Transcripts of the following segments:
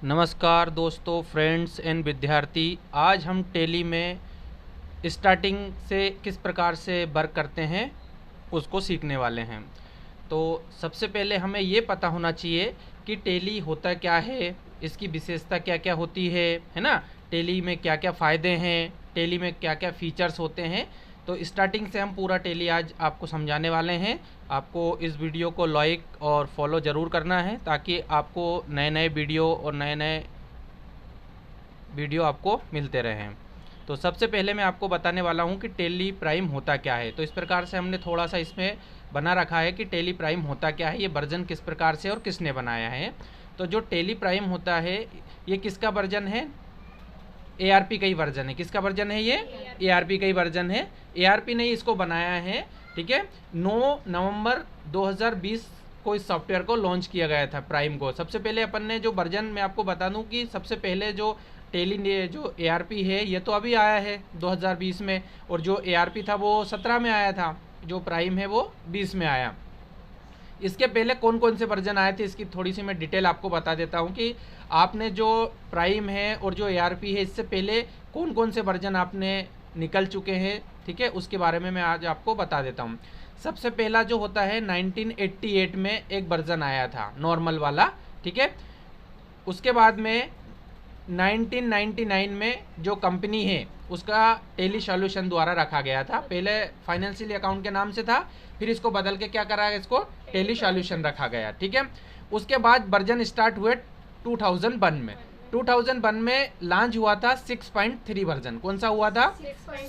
नमस्कार दोस्तों, friends and विद्यार्थी। आज हम टेली में स्टार्टिंग से किस प्रकार से वर्क करते हैं उसको सीखने वाले हैं। तो सबसे पहले हमें ये पता होना चाहिए कि टेली होता क्या है, इसकी विशेषता क्या क्या होती है ना। टेली में क्या क्या फ़ायदे हैं, टेली में क्या क्या फीचर्स होते हैं। तो स्टार्टिंग से हम पूरा टेली आज आपको समझाने वाले हैं। आपको इस वीडियो को लाइक और फॉलो ज़रूर करना है ताकि आपको नए नए वीडियो आपको मिलते रहें। तो सबसे पहले मैं आपको बताने वाला हूं कि टेली प्राइम होता क्या है। तो इस प्रकार से हमने थोड़ा सा इसमें बना रखा है कि टेली प्राइम होता क्या है, ये वर्जन किस प्रकार से और किसने बनाया है। तो जो टेली प्राइम होता है ये किसका वर्जन है? ARP का ही वर्जन है। किसका वर्जन है ये? ARP का ही वर्जन है। ARP ने इसको बनाया है, ठीक है। 9 नवंबर 2020 को इस सॉफ्टवेयर को लॉन्च किया गया था, प्राइम को। सबसे पहले अपन ने जो वर्जन, मैं आपको बता दूं कि सबसे पहले जो टेली ने जो ARP है ये तो अभी आया है 2020 में, और जो ARP था वो 17 में आया था, जो प्राइम है वो 20 में आया। इसके पहले कौन कौन से वर्जन आए थे इसकी थोड़ी सी मैं डिटेल आपको बता देता हूँ कि आपने जो प्राइम है और जो ARP है इससे पहले कौन कौन से वर्जन आपने निकल चुके हैं, ठीक है। उसके बारे में मैं आज आपको बता देता हूँ। सबसे पहला जो होता है 1988 में एक वर्जन आया था, नॉर्मल वाला, ठीक है। उसके बाद में 1999 में जो कंपनी है उसका टेली सॉल्यूशन द्वारा रखा गया था। पहले फाइनेंशियल अकाउंट के नाम से था, फिर इसको बदल के क्या करा, इसको टेली सॉल्यूशन रखा गया, ठीक है। उसके बाद वर्जन स्टार्ट हुए 2001 में। 2001 में लॉन्च हुआ था 6.3 वर्जन। कौन सा हुआ था?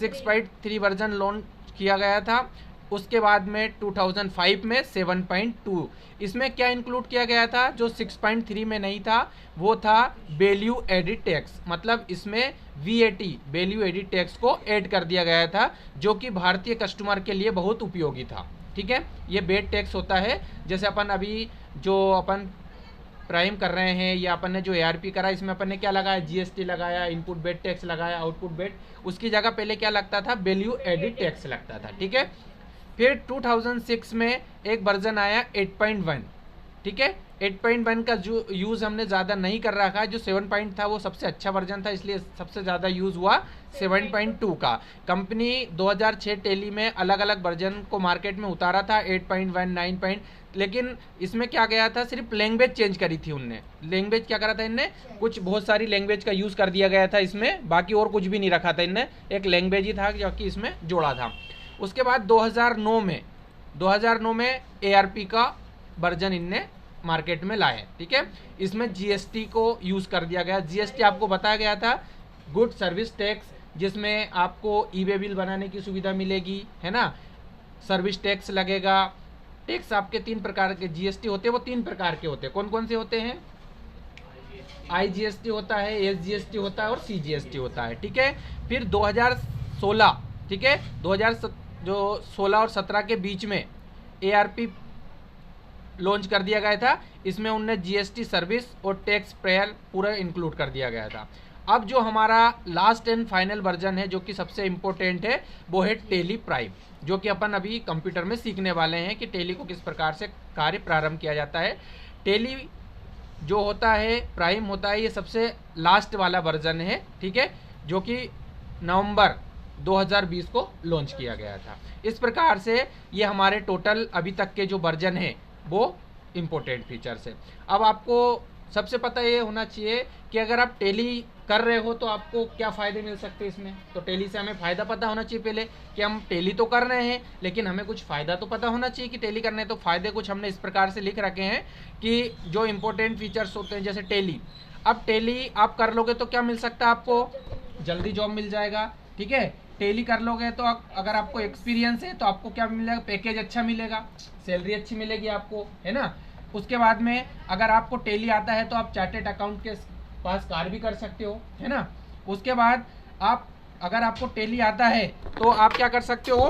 6.3 वर्जन लॉन्च किया गया था। उसके बाद में 2005 में 7.2। इसमें क्या इंक्लूड किया गया था जो 6.3 में नहीं था? वो था वैल्यू एडिड टैक्स। मतलब इसमें VAT वैल्यू एडिड टैक्स को ऐड कर दिया गया था, जो कि भारतीय कस्टमर के लिए बहुत उपयोगी था, ठीक है। ये वेट टैक्स होता है, जैसे अपन अभी जो अपन प्राइम कर रहे हैं या अपन ने जो ARP करा, इसमें अपन ने क्या लगाया? GST लगाया, इनपुट वेट टैक्स लगाया, आउटपुट वेट। उसकी जगह पहले क्या लगता था? वैल्यू एडिड टैक्स लगता था, ठीक है। फिर 2006 में एक वर्जन आया 8.1, ठीक है। 8.1 का जो यूज़ हमने ज़्यादा नहीं कर रखा है। जो 7 था वो सबसे अच्छा वर्जन था, इसलिए सबसे ज़्यादा यूज़ हुआ 7.2 का। कंपनी 2006 टेली में अलग अलग वर्जन को मार्केट में उतारा था, 8.1, 9. लेकिन इसमें क्या गया था, सिर्फ लैंग्वेज चेंज करी थी उनने। लैंग्वेज क्या करा था इनने? कुछ बहुत सारी लैंग्वेज का यूज़ कर दिया गया था इसमें, बाकी और कुछ भी नहीं रखा था इनने। एक लैंग्वेज ही था जो कि इसमें जोड़ा था। उसके बाद 2009 में ARP का वर्जन इनने मार्केट में लाए, ठीक है। इसमें GST को यूज़ कर दिया गया। GST आपको बताया गया था गुड सर्विस टैक्स, जिसमें आपको ई-वे बिल बनाने की सुविधा मिलेगी, है ना। सर्विस टैक्स लगेगा। टैक्स आपके 3 प्रकार के GST होते हैं, वो 3 प्रकार के होते हैं। कौन कौन से होते हैं? IGST होता है, SGST होता है और CGST होता है, ठीक है। फिर 2016, ठीक है, 2016 और 17 के बीच में ARP लॉन्च कर दिया गया था। इसमें उनने GST सर्विस और टैक्स पेयर पूरा इंक्लूड कर दिया गया था। अब जो हमारा लास्ट एंड फाइनल वर्जन है, जो कि सबसे इम्पोर्टेंट है, वो है टेली प्राइम, जो कि अपन अभी कंप्यूटर में सीखने वाले हैं कि टेली को किस प्रकार से कार्य प्रारंभ किया जाता है। टेली जो होता है, प्राइम होता है, ये सबसे लास्ट वाला वर्जन है, ठीक है, जो कि नवंबर 2020 को लॉन्च किया गया था। इस प्रकार से ये हमारे टोटल अभी तक के जो वर्जन है वो इम्पोर्टेंट फीचर्स है। अब आपको सबसे पता ये होना चाहिए कि अगर आप टेली कर रहे हो तो आपको क्या फ़ायदे मिल सकते हैं इसमें। तो टेली से हमें फ़ायदा पता होना चाहिए पहले कि हम टेली तो कर रहे हैं, लेकिन हमें कुछ फ़ायदा तो पता होना चाहिए कि टेली करने। तो फ़ायदे कुछ हमने इस प्रकार से लिख रखे हैं कि जो इम्पोर्टेंट फीचर्स होते हैं, जैसे टेली। अब टेली आप कर लोगे तो क्या मिल सकता है आपको? जल्दी जॉब मिल जाएगा, ठीक है। टेली कर लोगे तो अगर आपको एक्सपीरियंस है तो आपको क्या मिलेगा? पैकेज अच्छा मिलेगा, सैलरी अच्छी मिलेगी आपको, है ना। उसके बाद में अगर आपको टेली आता है तो आप चार्टेड अकाउंट के पास कार्य भी कर सकते हो, है ना। उसके बाद अगर आपको टेली आता है तो आप क्या कर सकते हो?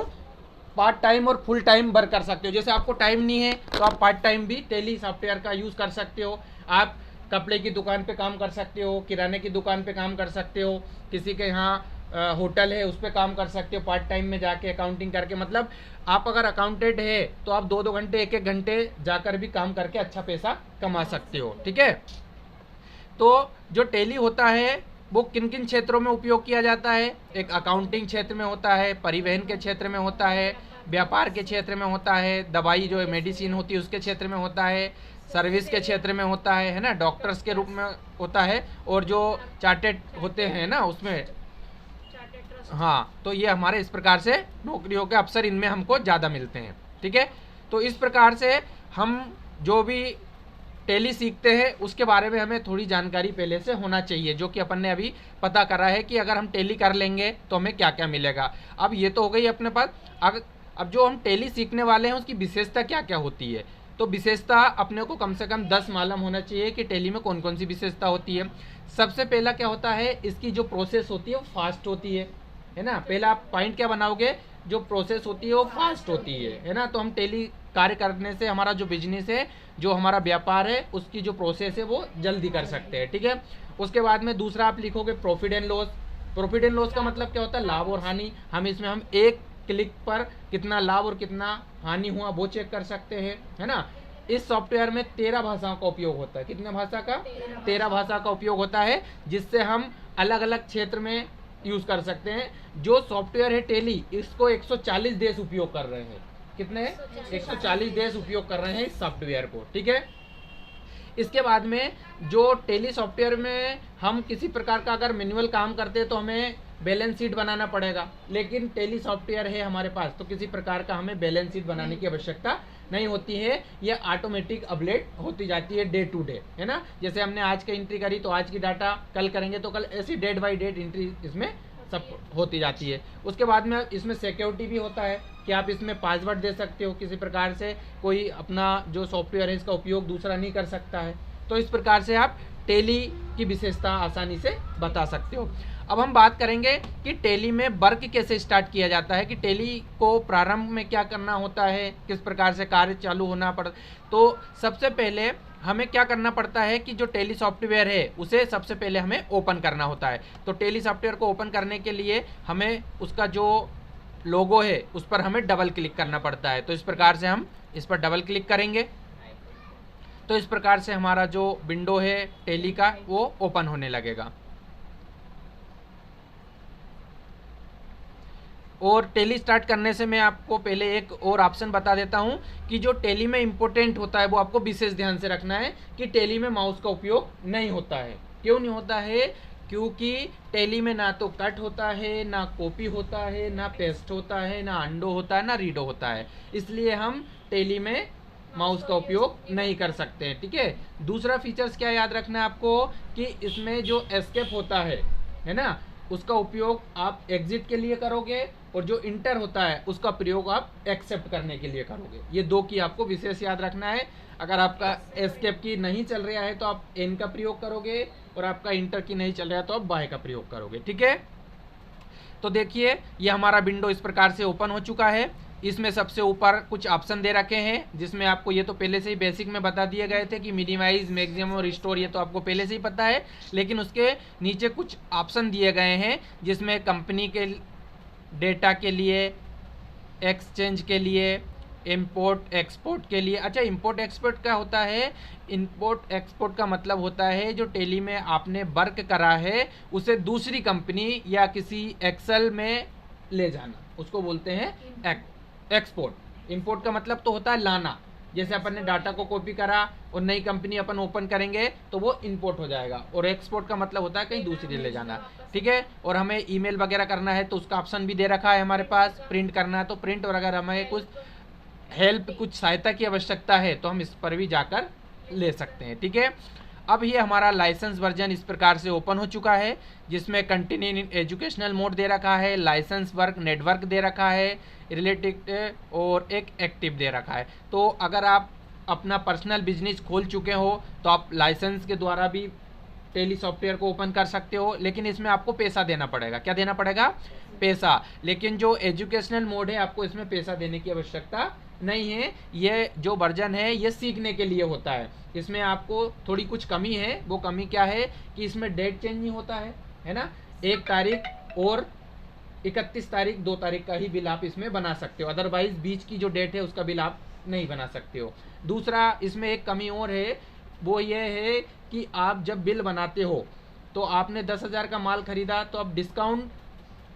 पार्ट टाइम और फुल टाइम वर्क कर सकते हो। जैसे आपको टाइम नहीं है तो आप पार्ट टाइम भी टेली सॉफ्टवेयर का यूज़ कर सकते हो। आप कपड़े की दुकान पे काम कर सकते हो, किराने की दुकान पे काम कर सकते हो, किसी के यहाँ होटल है उस पर काम कर सकते हो पार्ट टाइम में जाके अकाउंटिंग करके। मतलब आप अगर अकाउंटेंट है तो आप 2-2 घंटे 1-1 घंटे जाकर भी काम करके अच्छा पैसा कमा सकते हो, ठीक है। तो जो टैली होता है वो किन किन क्षेत्रों में उपयोग किया जाता है? एक अकाउंटिंग क्षेत्र में होता है, परिवहन के क्षेत्र में होता है, व्यापार के क्षेत्र में होता है, दवाई जो है मेडिसिन होती है उसके क्षेत्र में होता है, सर्विस के क्षेत्र में होता है ना, डॉक्टर्स के रूप में होता है, और जो चार्टेड होते हैं ना उसमें, हाँ, तो ये हमारे इस प्रकार से नौकरियों के अवसर इनमें हमको ज़्यादा मिलते हैं। ठीक है, तो इस प्रकार से हम जो भी टैली सीखते हैं उसके बारे में हमें थोड़ी जानकारी पहले से होना चाहिए, जो कि अपन ने अभी पता करा है कि अगर हम टैली कर लेंगे तो हमें क्या क्या मिलेगा। अब ये तो हो गई अपने पास। अब जो हम टैली सीखने वाले हैं उसकी विशेषता क्या क्या होती है, तो विशेषता अपने को कम से कम 10 मालूम होना चाहिए कि टैली में कौन कौन सी विशेषता होती है। सबसे पहला क्या होता है, इसकी जो प्रोसेस होती है वो फास्ट होती है ना। पहला आप पॉइंट क्या बनाओगे, जो प्रोसेस होती है वो फास्ट होती है ना। तो हम टैली कार्य करने से हमारा जो बिजनेस है, जो हमारा व्यापार है, उसकी जो प्रोसेस है वो जल्दी कर सकते हैं। ठीक है, उसके बाद में दूसरा आप लिखोगे profit and loss. Profit and loss का मतलब क्या होता है, लाभ और हानि। हम इसमें हम एक क्लिक पर कितना लाभ और कितना हानि हुआ वो चेक कर सकते हैं, है ना। इस सॉफ्टवेयर में 13 भाषाओं का उपयोग होता है। कितने भाषा का? 13 भाषा का उपयोग होता है, जिससे हम अलग अलग क्षेत्र में यूज कर सकते हैं। जो सॉफ्टवेयर है टैली, इसको 140 देश उपयोग कर रहे हैं। कितने? 140 देश उपयोग कर रहे हैं इस सॉफ्टवेयर को। ठीक है, इसके बाद में जो टैली सॉफ्टवेयर में हम किसी प्रकार का अगर मैनुअल काम करते हैं तो हमें बैलेंस शीट बनाना पड़ेगा, लेकिन टैली सॉफ्टवेयर है हमारे पास तो किसी प्रकार का हमें बैलेंस शीट बनाने की आवश्यकता नहीं होती है। ये ऑटोमेटिक अपडेट होती जाती है डे टू डे, है ना। जैसे हमने आज की एंट्री करी तो आज की डाटा कल करेंगे तो कल, ऐसी डेट बाई डेट एंट्री इसमें सब होती जाती है। उसके बाद में इसमें सिक्योरिटी भी होता है कि आप इसमें पासवर्ड दे सकते हो, किसी प्रकार से कोई अपना जो सॉफ्टवेयर है इसका उपयोग दूसरा नहीं कर सकता है। तो इस प्रकार से आप टैली की विशेषता आसानी से बता सकते हो। अब हम बात करेंगे कि टैली में वर्क कैसे स्टार्ट किया जाता है, कि टैली को प्रारंभ में क्या करना होता है, किस प्रकार से कार्य चालू होना पड़ता। तो सबसे पहले हमें क्या करना पड़ता है कि जो टैली सॉफ्टवेयर है उसे सबसे पहले हमें ओपन करना होता है। तो टैली सॉफ्टवेयर को ओपन करने के लिए हमें उसका जो लोगो है उस पर हमें डबल क्लिक करना पड़ता है। तो इस प्रकार से हम इस पर डबल क्लिक करेंगे तो इस प्रकार से हमारा जो विंडो है टैली का वो ओपन होने लगेगा। और टैली स्टार्ट करने से मैं आपको पहले एक और ऑप्शन बता देता हूं कि जो टैली में इम्पोर्टेंट होता है वो आपको विशेष ध्यान से रखना है कि टैली में माउस का उपयोग नहीं होता है। क्यों नहीं होता है? क्योंकि टैली में ना तो कट होता है, ना कॉपी होता है, ना पेस्ट होता है, ना अंडो होता है, ना रीडो होता है। इसलिए हम टैली में माउस का उपयोग नहीं कर सकते हैं। ठीक है, दूसरा फीचर्स क्या याद रखना है आपको कि इसमें जो एस्केप होता है ना, उसका उपयोग आप एग्जिट के लिए करोगे और जो इंटर होता है उसका प्रयोग आप एक्सेप्ट करने के लिए करोगे। ये दो की आपको विशेष याद रखना है। अगर आपका एस्केप की नहीं चल रहा है तो आप एन का प्रयोग करोगे और आपका इंटर की नहीं चल रहा है तो आप बाय का प्रयोग करोगे। ठीक है, तो देखिए ये हमारा विंडो इस प्रकार से ओपन हो चुका है। इसमें सबसे ऊपर कुछ ऑप्शन दे रखे हैं जिसमें आपको ये तो पहले से ही बेसिक में बता दिए गए थे कि मिनिमाइज, मैक्सिमम और रिस्टोर, ये तो आपको पहले से ही पता है। लेकिन उसके नीचे कुछ ऑप्शन दिए गए हैं जिसमें कंपनी के डेटा के लिए, एक्सचेंज के लिए, इंपोर्ट एक्सपोर्ट के लिए। अच्छा, इंपोर्ट एक्सपोर्ट क्या होता है? इंपोर्ट एक्सपोर्ट का मतलब होता है जो टैली में आपने वर्क करा है उसे दूसरी कंपनी या किसी एक्सेल में ले जाना, उसको बोलते हैं एक्सपोर्ट। इंपोर्ट का मतलब तो होता है लाना। जैसे अपन ने डाटा को कॉपी करा और नई कंपनी अपन ओपन करेंगे तो वो इंपोर्ट हो जाएगा। और एक्सपोर्ट का मतलब होता है कहीं दूसरी ले जाना। ठीक है, और हमें ईमेल वगैरह करना है तो उसका ऑप्शन भी दे रखा है हमारे पास। प्रिंट करना है तो प्रिंट, और अगर हमें कुछ हेल्प, कुछ सहायता की आवश्यकता है तो हम इस पर भी जाकर ले सकते हैं। ठीक है, अब ये हमारा लाइसेंस वर्जन इस प्रकार से ओपन हो चुका है जिसमें कंटिन्यू इन एजुकेशनल मोड दे रखा है, लाइसेंस वर्क नेटवर्क दे रखा है, रिलेटेड और एक एक्टिव दे रखा है। तो अगर आप अपना पर्सनल बिजनेस खोल चुके हो तो आप लाइसेंस के द्वारा भी टैली सॉफ्टवेयर को ओपन कर सकते हो, लेकिन इसमें आपको पैसा देना पड़ेगा। क्या देना पड़ेगा? पैसा। लेकिन जो एजुकेशनल मोड है आपको इसमें पैसा देने की आवश्यकता नहीं है। ये जो वर्जन है ये सीखने के लिए होता है। इसमें आपको थोड़ी कुछ कमी है। वो कमी क्या है कि इसमें डेट चेंज नहीं होता है ना। 1 तारीख और 31 तारीख, 2 तारीख का ही बिल आप इसमें बना सकते हो, अदरवाइज बीच की जो डेट है उसका बिल आप नहीं बना सकते हो। दूसरा इसमें एक कमी और है वो ये है कि आप जब बिल बनाते हो तो आपने 10,000 का माल खरीदा, तो आप डिस्काउंट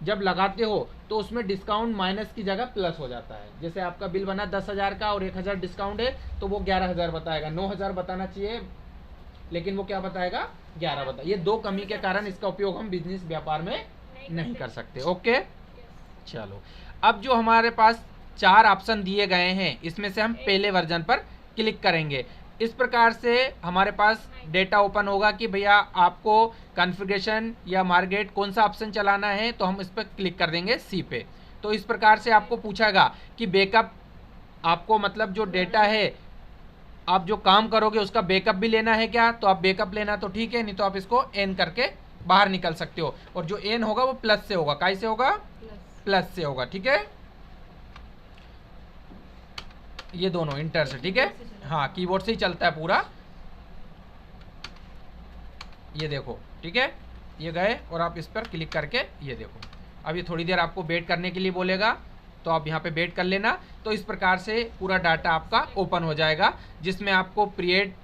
जब लगाते हो तो उसमें डिस्काउंट माइनस की जगह प्लस हो जाता है। जैसे आपका बिल बना 10,000 का और 1,000 डिस्काउंट है तो वो 11,000 बताएगा, 9,000 बताना चाहिए लेकिन वो क्या बताएगा, 11 बता। ये दो कमी के कारण इसका उपयोग हम बिजनेस व्यापार में नहीं कर सकते। ओके चलो, अब जो हमारे पास 4 ऑप्शन दिए गए हैं इसमें से हम पहले वर्जन पर क्लिक करेंगे। इस प्रकार से हमारे पास डेटा ओपन होगा कि भैया आपको कॉन्फ़िगरेशन या मार्केट कौन सा ऑप्शन चलाना है, तो हम इस पर क्लिक कर देंगे सी पे। तो इस प्रकार से आपको पूछेगा कि बैकअप, आपको मतलब जो डेटा है आप जो काम करोगे उसका बैकअप भी लेना है क्या, तो आप बैकअप लेना तो ठीक है, नहीं तो आप इसको एन करके बाहर निकल सकते हो। और जो एन होगा वो प्लस से होगा, कैसे होगा, प्लस से होगा। ठीक है, ये दोनों इंटर से, ठीक है, हाँ कीबोर्ड से ही चलता है पूरा। ये देखो, ठीक है, ये गए और आप इस पर क्लिक करके ये देखो, अब ये थोड़ी देर आपको वेट करने के लिए बोलेगा, तो आप यहाँ पे वेट कर लेना। तो इस प्रकार से पूरा डाटा आपका ओपन हो जाएगा, जिसमें आपको क्रिएट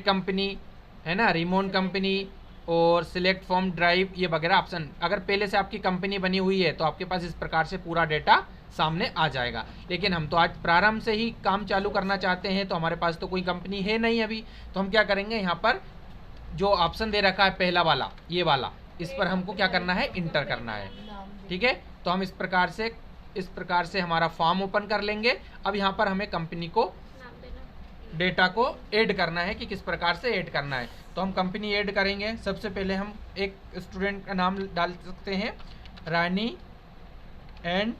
कंपनी है ना, रिमोट कंपनी और सिलेक्ट फॉर्म ड्राइव ये वगैरह ऑप्शन, अगर पहले से आपकी कंपनी बनी हुई है तो आपके पास इस प्रकार से पूरा डेटा सामने आ जाएगा। लेकिन हम तो आज प्रारंभ से ही काम चालू करना चाहते हैं, तो हमारे पास तो कोई कंपनी है नहीं अभी, तो हम क्या करेंगे, यहाँ पर जो ऑप्शन दे रखा है पहला वाला, ये वाला, इस पर हमको क्या करना है, इंटर करना है। ठीक है, तो हम इस प्रकार से हमारा फॉर्म ओपन कर लेंगे। अब यहाँ पर हमें कंपनी को डेटा को ऐड करना है कि किस प्रकार से ऐड करना है, तो हम कंपनी ऐड करेंगे। सबसे पहले हम एक स्टूडेंट का नाम डाल सकते हैं, रानी एंड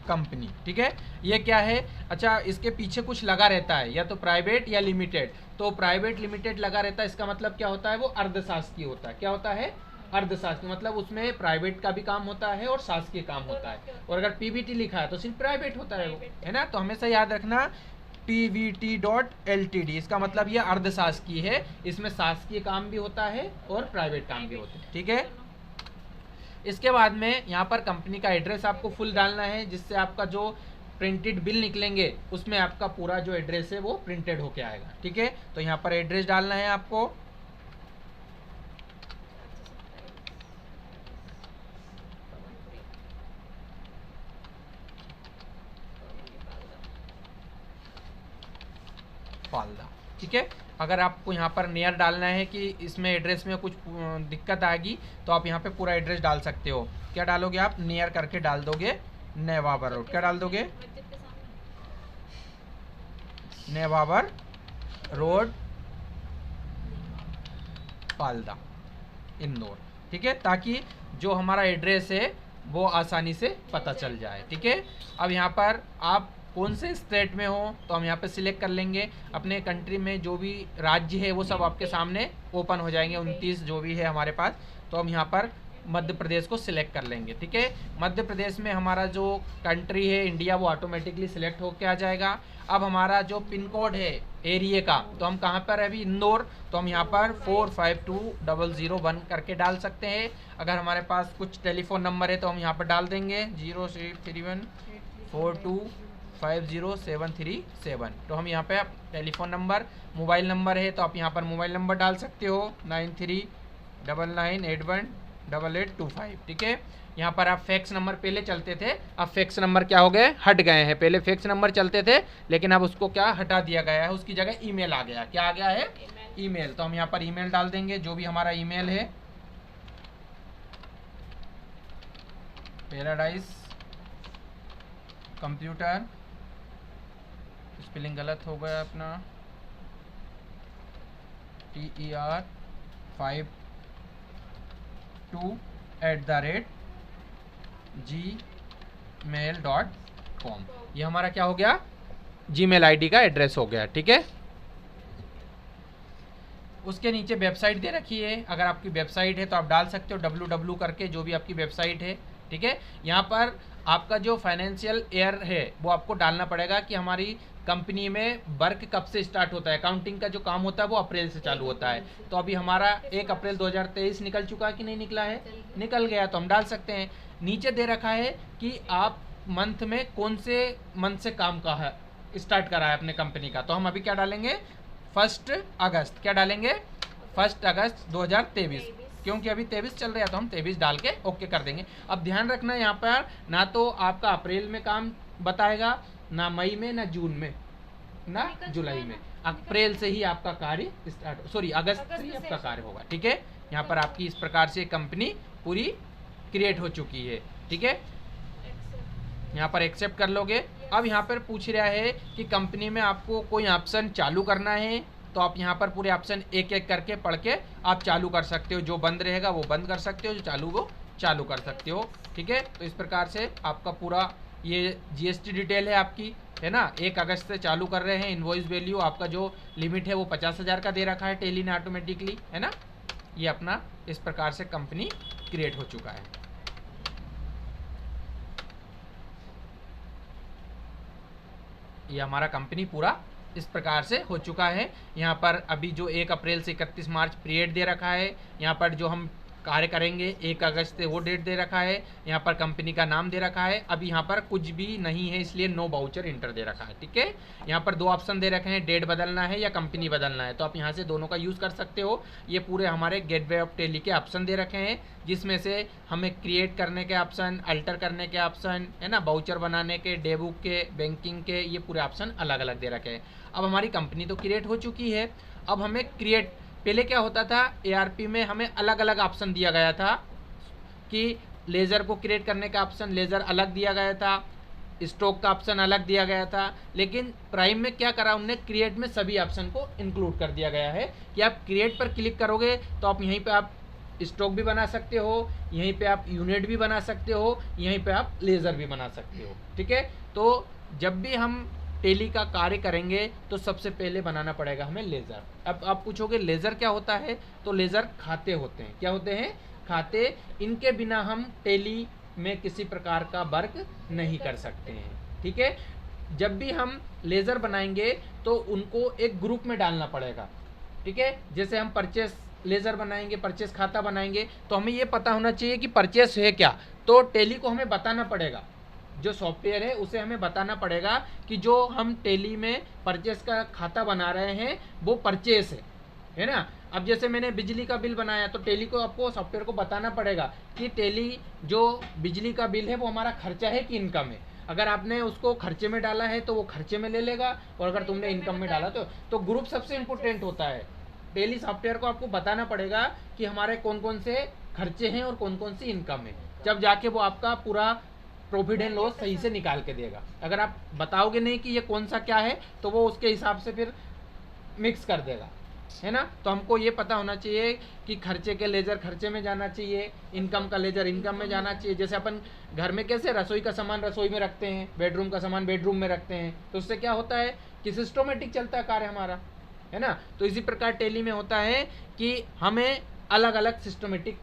कंपनी। ठीक है, ये क्या है, अच्छा इसके पीछे कुछ लगा रहता है, या तो प्राइवेट या लिमिटेड। तो प्राइवेट लिमिटेड लगा रहता है, इसका मतलब क्या होता है, वो अर्धशासकीय होता है। क्या होता है, अर्धशासकीय, मतलब उसमें प्राइवेट का भी काम होता है और शासकीय काम होता है। और अगर पीवीटी लिखा है तो सिर्फ प्राइवेट होता है वो, है ना। तो हमेशा याद रखना pvt.ltd, इसका मतलब ये अर्धशासकीय है, इसमें शासकीय काम भी होता है और प्राइवेट काम भी होते हैं। ठीक है, इसके बाद में यहाँ पर कंपनी का एड्रेस आपको फुल डालना है, जिससे आपका जो प्रिंटेड बिल निकलेंगे उसमें आपका पूरा जो एड्रेस है वो प्रिंटेड होके आएगा। ठीक है, तो यहाँ पर एड्रेस डालना है आपको, फालदा। ठीक है, अगर आपको यहाँ पर नियर डालना है कि इसमें एड्रेस में कुछ दिक्कत आएगी, तो आप यहाँ पे पूरा एड्रेस डाल सकते हो। क्या डालोगे आप, नियर करके डाल दोगे, नेवाबर रोड। क्या डाल दोगे, नेवाबर रोड, फालदा, इंदौर। ठीक है, ताकि जो हमारा एड्रेस है वो आसानी से पता चल जाए। ठीक है, अब यहाँ पर आप कौन से स्टेट में हो तो हम यहाँ पे सिलेक्ट कर लेंगे। अपने कंट्री में जो भी राज्य है वो सब आपके सामने ओपन हो जाएंगे, 29 जो भी है हमारे पास। तो हम यहाँ पर मध्य प्रदेश को सिलेक्ट कर लेंगे। ठीक है, मध्य प्रदेश में हमारा जो कंट्री है इंडिया वो ऑटोमेटिकली सिलेक्ट होके आ जाएगा। अब हमारा जो पिन कोड है एरिया का, तो हम कहाँ पर है अभी, इंदौर, तो हम यहाँ पर 452001 करके डाल सकते हैं। अगर हमारे पास कुछ टेलीफोन नंबर है तो हम यहाँ पर डाल देंगे 06142500737। तो हम यहाँ पे टेलीफोन नंबर, मोबाइल नंबर है तो आप यहाँ पर मोबाइल नंबर डाल सकते हो 9399818825। ठीक है, यहाँ पर आप फैक्स नंबर पहले चलते थे, अब फैक्स नंबर क्या हो गए, हट गए हैं। पहले फैक्स नंबर चलते थे लेकिन अब उसको क्या हटा दिया गया है, उसकी जगह ईमेल आ गया। क्या आ गया है, ईमेल। तो हम यहाँ पर ईमेल डाल देंगे, जो भी हमारा ईमेल है, पैराडाइज कंप्यूटर, स्पेलिंग गलत हो गया अपना, TER52@gmail.com। ये हमारा क्या हो गया, जीमेल आईडी का एड्रेस हो गया। ठीक है, उसके नीचे वेबसाइट दे रखी है, अगर आपकी वेबसाइट है तो आप डाल सकते हो www करके, जो भी आपकी वेबसाइट है। ठीक है, यहाँ पर आपका जो फाइनेंशियल ईयर है वो आपको डालना पड़ेगा कि हमारी कंपनी में वर्क कब से स्टार्ट होता है। अकाउंटिंग का जो काम होता है वो अप्रैल से चालू होता है, तो अभी हमारा 1 अप्रैल 2023 निकल चुका है कि नहीं निकला है, निकल गया, तो हम डाल सकते हैं। नीचे दे रखा है कि आप मंथ में कौन से मंथ से काम का है स्टार्ट करा है अपने कंपनी का, तो हम अभी क्या डालेंगे 1 अगस्त, क्या डालेंगे 1 अगस्त 2023, क्योंकि अभी 23 चल रहा है तो हम 23 डाल के ओके कर देंगे। अब ध्यान रखना यहाँ पर ना तो आपका अप्रैल में काम बताएगा, ना मई में, ना जून में, ना जुलाई में, अप्रैल से ही आपका कार्य स्टार्ट, सॉरी अगस्त से ही आपका कार्य होगा। ठीक है, यहाँ पर आपकी इस प्रकार से कंपनी पूरी क्रिएट हो चुकी है। ठीक है, यहाँ पर एक्सेप्ट कर लोगे। अब यहाँ पर पूछ रहा है कि कंपनी में आपको कोई ऑप्शन चालू करना है, तो आप यहाँ पर पूरे ऑप्शन एक एक करके पढ़ के आप चालू कर सकते हो। जो बंद रहेगा वो बंद कर सकते हो, जो चालू वो चालू कर सकते हो। ठीक है, तो इस प्रकार से आपका पूरा ये जीएसटी डिटेल है आपकी, है ना। 1 अगस्त से चालू कर रहे हैं। इनवॉइस वैल्यू आपका जो लिमिट है वो 50,000 का दे रखा है टेली ने ऑटोमेटिकली, है ना। ये अपना इस प्रकार से कंपनी क्रिएट हो चुका है। ये हमारा कंपनी पूरा इस प्रकार से हो चुका है। यहाँ पर अभी जो 1 अप्रैल से 31 मार्च पीरियड दे रखा है, यहाँ पर जो हम कार्य करेंगे 1 अगस्त से वो डेट दे रखा है, यहाँ पर कंपनी का नाम दे रखा है। अब यहाँ पर कुछ भी नहीं है इसलिए नो वाउचर इंटर दे रखा है। ठीक है, यहाँ पर 2 ऑप्शन दे रखे हैं, डेट बदलना है या कंपनी बदलना है, तो आप यहाँ से दोनों का यूज़ कर सकते हो। ये पूरे हमारे गेटवे ऑफ टेली के ऑप्शन दे रखे हैं, जिसमें से हमें क्रिएट करने के ऑप्शन, अल्टर करने के ऑप्शन, है ना, वाउचर बनाने के, डे बुक के, बैंकिंग के, ये पूरे ऑप्शन अलग अलग दे रखे हैं। अब हमारी कंपनी तो क्रिएट हो चुकी है। अब हमें क्रिएट, पहले क्या होता था एआरपी में हमें अलग अलग ऑप्शन दिया गया था कि लेज़र को क्रिएट करने का ऑप्शन लेज़र अलग दिया गया था, स्टॉक का ऑप्शन अलग दिया गया था। लेकिन प्राइम में क्या करा उनने, क्रिएट में सभी ऑप्शन को इंक्लूड कर दिया गया है कि आप क्रिएट पर क्लिक करोगे तो आप यहीं पे आप स्टॉक भी बना सकते हो, यहीं पे आप यूनिट भी बना सकते हो, यहीं पे आप लेज़र भी बना सकते हो। ठीक है, तो जब भी हम टेली का कार्य करेंगे तो सबसे पहले बनाना पड़ेगा हमें लेज़र। अब आप पूछोगे लेज़र क्या होता है, तो लेज़र खाते होते हैं। क्या होते हैं, खाते। इनके बिना हम टेली में किसी प्रकार का वर्क नहीं कर सकते हैं। ठीक है, जब भी हम लेज़र बनाएंगे तो उनको एक ग्रुप में डालना पड़ेगा। ठीक है, जैसे हम परचेस लेज़र बनाएंगे, परचेस खाता बनाएंगे, तो हमें ये पता होना चाहिए कि परचेस है क्या, तो टेली को हमें बताना पड़ेगा, जो सॉफ्टवेयर है उसे हमें बताना पड़ेगा कि जो हम टेली में परचेस का खाता बना रहे हैं वो परचेस है ना। अब जैसे मैंने बिजली का बिल बनाया तो टेली को, आपको सॉफ्टवेयर को बताना पड़ेगा कि टेली जो बिजली का बिल है वो हमारा खर्चा है कि इनकम है। अगर आपने उसको खर्चे में डाला है तो वो खर्चे में ले लेगा, और अगर तुमने इनकम में डाला तो ग्रुप सबसे इम्पोर्टेंट होता है। टेली सॉफ्टवेयर को आपको बताना पड़ेगा कि हमारे कौन कौन से खर्चे हैं और कौन कौन सी इनकम है, जब जाके वो आपका पूरा प्रॉफिट एंड लॉस सही से निकाल के देगा। अगर आप बताओगे नहीं कि ये कौन सा क्या है तो वो उसके हिसाब से फिर मिक्स कर देगा, है ना। तो हमको ये पता होना चाहिए कि खर्चे के लेज़र खर्चे में जाना चाहिए, इनकम का लेज़र इनकम में जाना चाहिए। जैसे अपन घर में कैसे रसोई का सामान रसोई में रखते हैं, बेडरूम का सामान बेडरूम में रखते हैं, तो उससे क्या होता है कि सिस्टोमेटिक चलता है कार्य हमारा, है ना। तो इसी प्रकार टेली में होता है कि हमें अलग अलग सिस्टोमेटिक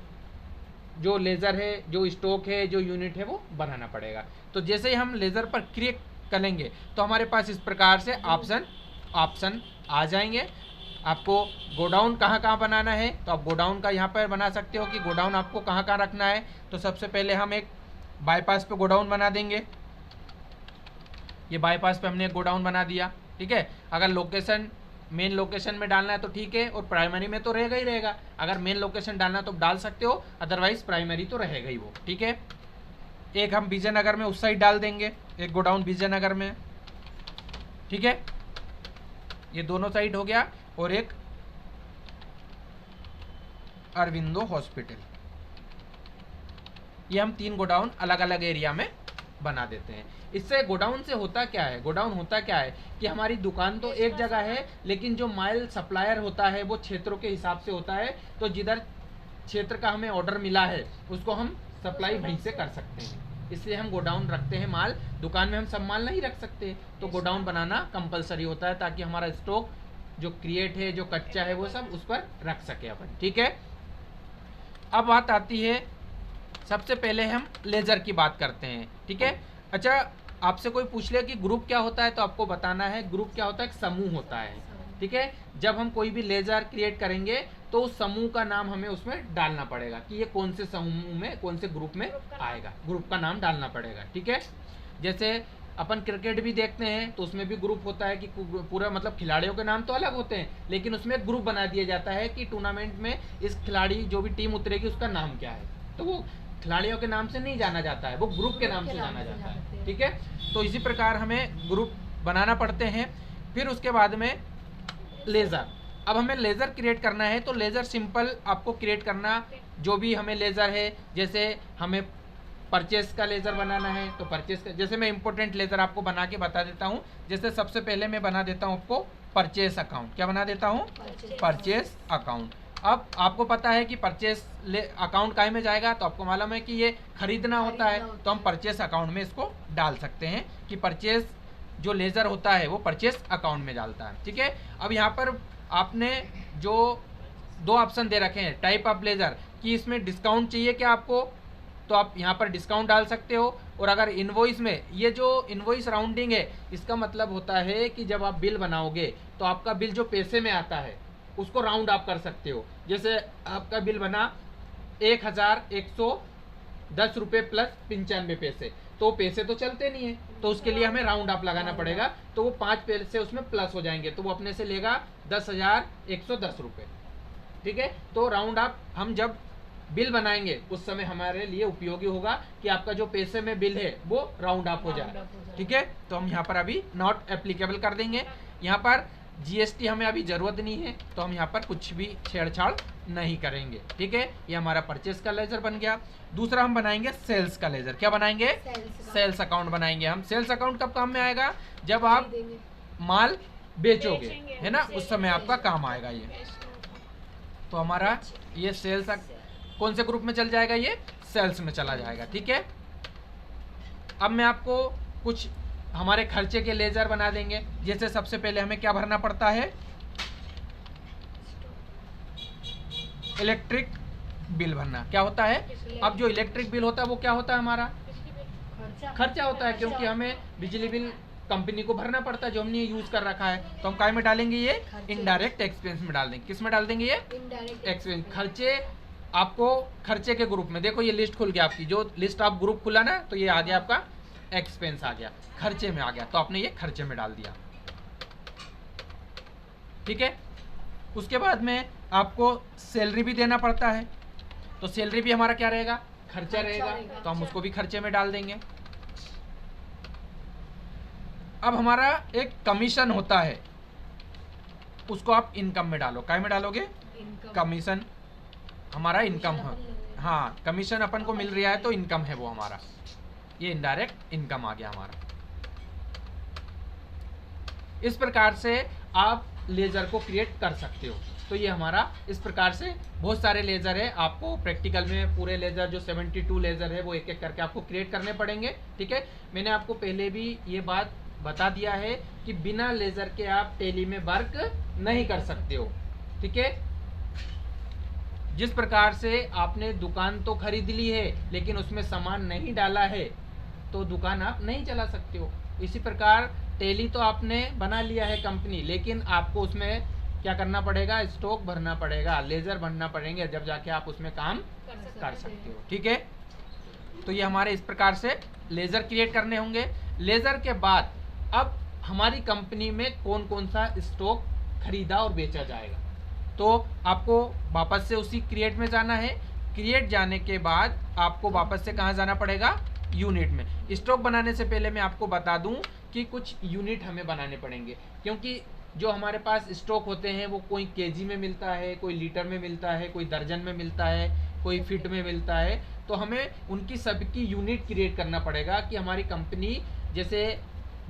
जो लेज़र है, जो स्टॉक है, जो यूनिट है वो बनाना पड़ेगा। तो जैसे ही हम लेज़र पर क्लिक करेंगे तो हमारे पास इस प्रकार से ऑप्शन आ जाएंगे। आपको गोडाउन कहाँ कहाँ बनाना है तो आप गोडाउन का यहाँ पर बना सकते हो कि गोडाउन आपको कहाँ कहाँ रखना है। तो सबसे पहले हम एक बाईपास पे गोडाउन बना देंगे। ये बाईपास पे हमने एक गोडाउन बना दिया। ठीक है, अगर लोकेशन मेन लोकेशन में डालना है तो ठीक है, और प्राइमरी में तो रहेगा ही रहेगा। अगर मेन लोकेशन डालना तो डाल सकते हो, अदरवाइज प्राइमरी तो रहेगा ही वो। ठीक है, एक हम विजयनगर में उस साइड डाल देंगे, एक गोडाउन विजयनगर में। ठीक है, ये दोनों साइड हो गया, और एक अरविंदो हॉस्पिटल। ये हम 3 गोडाउन अलग अलग एरिया में बना देते हैं। इससे गोडाउन से होता क्या है, गोडाउन होता क्या है कि हमारी दुकान तो एक जगह है, लेकिन जो माल सप्लायर होता है वो क्षेत्रों के हिसाब से होता है। तो जिधर क्षेत्र का हमें ऑर्डर मिला है उसको हम सप्लाई वहीं से कर सकते हैं, इसलिए हम गोडाउन रखते हैं। माल दुकान में हम सब माल नहीं रख सकते, तो गोडाउन बनाना कंपलसरी होता है, ताकि हमारा स्टॉक जो क्रिएट है, जो कच्चा है, वो सब उस पर रख सके अपन। ठीक है, अब बात आती है, सबसे पहले हम लेज़र की बात करते हैं। ठीक है, अच्छा आपसे कोई पूछ ले कि ग्रुप क्या होता है, तो आपको बताना है ग्रुप क्या होता है, एक समूह होता है। ठीक है, जब हम कोई भी लेज़र क्रिएट करेंगे तो उस समूह का नाम हमें उसमें डालना पड़ेगा कि ये कौन से समूह में, कौन से ग्रुप में आएगा, ग्रुप का नाम डालना पड़ेगा। ठीक है, जैसे अपन क्रिकेट भी देखते हैं तो उसमें भी ग्रुप होता है कि पूरा मतलब खिलाड़ियों के नाम तो अलग होते हैं लेकिन उसमें एक ग्रुप बना दिया जाता है कि टूर्नामेंट में इस खिलाड़ी जो भी टीम उतरेगी उसका नाम क्या है, तो वो खिलाड़ियों के नाम से नहीं जाना जाता है, वो ग्रुप के नाम से जाना जाता है। ठीक है, तो इसी प्रकार हमें ग्रुप बनाना पड़ते हैं। फिर उसके बाद में लेज़र, अब हमें लेज़र क्रिएट करना है तो लेज़र सिंपल आपको क्रिएट करना, जो भी हमें लेज़र है, जैसे हमें परचेस का लेज़र बनाना है तो परचेस का, जैसे मैं इंपॉर्टेंट लेज़र आपको बना के बता देता हूँ। जैसे सबसे पहले मैं बना देता हूँ आपको परचेस अकाउंट। क्या बना देता हूँ? Purchase account. अब आपको पता है कि परचेस अकाउंट काहे में जाएगा, तो आपको मालूम है कि ये खरीदना होता है, तो हम परचेस अकाउंट में इसको डाल सकते हैं कि परचेस जो लेज़र होता है वो परचेस अकाउंट में डालता है। ठीक है, अब यहाँ पर आपने जो दो ऑप्शन दे रखे हैं टाइप ऑफ लेज़र कि इसमें डिस्काउंट चाहिए क्या आपको, तो आप यहाँ पर डिस्काउंट डाल सकते हो। और अगर इनवॉइस में, ये जो इनवॉइस राउंडिंग है इसका मतलब होता है कि जब आप बिल बनाओगे तो आपका बिल जो पैसे में आता है उसको राउंड आप कर सकते हो। जैसे आपका बिल बना 1110 रुपये प्लस 95 पैसे, तो पैसे तो चलते नहीं है, तो उसके लिए हमें राउंड आप लगाना पड़ेगा, तो वो 5 पैसे उसमें प्लस हो जाएंगे, तो वो अपने से लेगा 10,110 रुपये। ठीक है, तो राउंड आप हम जब बिल बनाएंगे उस समय हमारे लिए उपयोगी होगा कि आपका जो पैसे में बिल है वो राउंड अप हो जाए। ठीक है, तो हम यहाँ पर अभी नॉट एप्लीकेबल कर देंगे। यहाँ पर जीएसटी हमें अभी ज़रूरत नहीं है तो हम यहाँ पर कुछ भी छेड़छाड़ नहीं करेंगे। ठीक है, ये हमारा परचेस का लेजर बन गया। दूसरा हम बनाएंगे सेल्स का लेजर। क्या बनाएंगे? सेल्स अकाउंट बनाएंगे हम। सेल्स अकाउंट कब काम में आएगा? जब आप माल बेचोगे, है ना, उस समय आपका काम आएगा ये। तो हमारा ये सेल्स कौन से ग्रुप में चल जाएगा? ये सेल्स में चला जाएगा। ठीक है, अब मैं आपको कुछ हमारे खर्चे के लेजर बना देंगे। जैसे सबसे पहले हमें क्या भरना पड़ता है? इलेक्ट्रिक बिल भरना। क्या होता है? अब जो इलेक्ट्रिक बिल होता है वो क्या होता है? हमारा खर्चा होता है, क्योंकि हमें बिजली बिल कंपनी को भरना पड़ता है जो हमने यूज कर रखा है। तो हम काय में डालेंगे? ये इनडायरेक्ट एक्सपेंस में डाल देंगे। किस में डाल देंगे? ये एक्सपेंस। खर्चे आपको खर्चे के ग्रुप में, देखो ये लिस्ट खुल गया आपकी, जो लिस्ट आप ग्रुप खुला ना तो ये आ गया आपका एक्सपेंस, आ गया खर्चे में आ गया, तो आपने ये खर्चे में डाल दिया। ठीक है, उसके बाद में आपको सैलरी भी देना पड़ता है, तो सैलरी भी हमारा क्या रहेगा? खर्चा रहेगा, तो हम उसको भी खर्चे में डाल देंगे। अब हमारा एक कमीशन होता है, उसको आप इनकम में डालो। काय में डालोगे? कमीशन हमारा इनकम है। हाँ, कमीशन अपन को मिल रहा है तो इनकम है वो हमारा, ये इनडायरेक्ट इनकम आ गया हमारा। इस प्रकार से आप लेजर को क्रिएट कर सकते हो। तो ये हमारा इस प्रकार से बहुत सारे लेजर है। आपको प्रैक्टिकल में पूरे लेजर जो 72 लेजर है वो एक एक करके आपको क्रिएट करने पड़ेंगे। ठीक है, मैंने आपको पहले भी ये बात बता दिया है कि बिना लेजर के आप टेली में वर्क नहीं कर सकते हो। ठीक है, जिस प्रकार से आपने दुकान तो खरीद ली है लेकिन उसमें सामान नहीं डाला है तो दुकान आप नहीं चला सकते हो। इसी प्रकार टेली तो आपने बना लिया है कंपनी, लेकिन आपको उसमें क्या करना पड़ेगा? स्टॉक भरना पड़ेगा, लेजर भरना पड़ेंगे, जब जाके आप उसमें काम कर सकते हो। ठीक है, तो ये हमारे इस प्रकार से लेजर क्रिएट करने होंगे। लेजर के बाद अब हमारी कंपनी में कौन कौन सा स्टॉक खरीदा और बेचा जाएगा, तो आपको वापस से उसी क्रिएट में जाना है। क्रिएट जाने के बाद आपको वापस से कहाँ जाना पड़ेगा? यूनिट में। स्टॉक बनाने से पहले मैं आपको बता दूं कि कुछ यूनिट हमें बनाने पड़ेंगे, क्योंकि जो हमारे पास स्टॉक होते हैं वो कोई केजी में मिलता है, कोई लीटर में मिलता है, कोई दर्जन में मिलता है, कोई फीट में मिलता है। तो हमें उनकी सबकी यूनिट क्रिएट करना पड़ेगा कि हमारी कंपनी, जैसे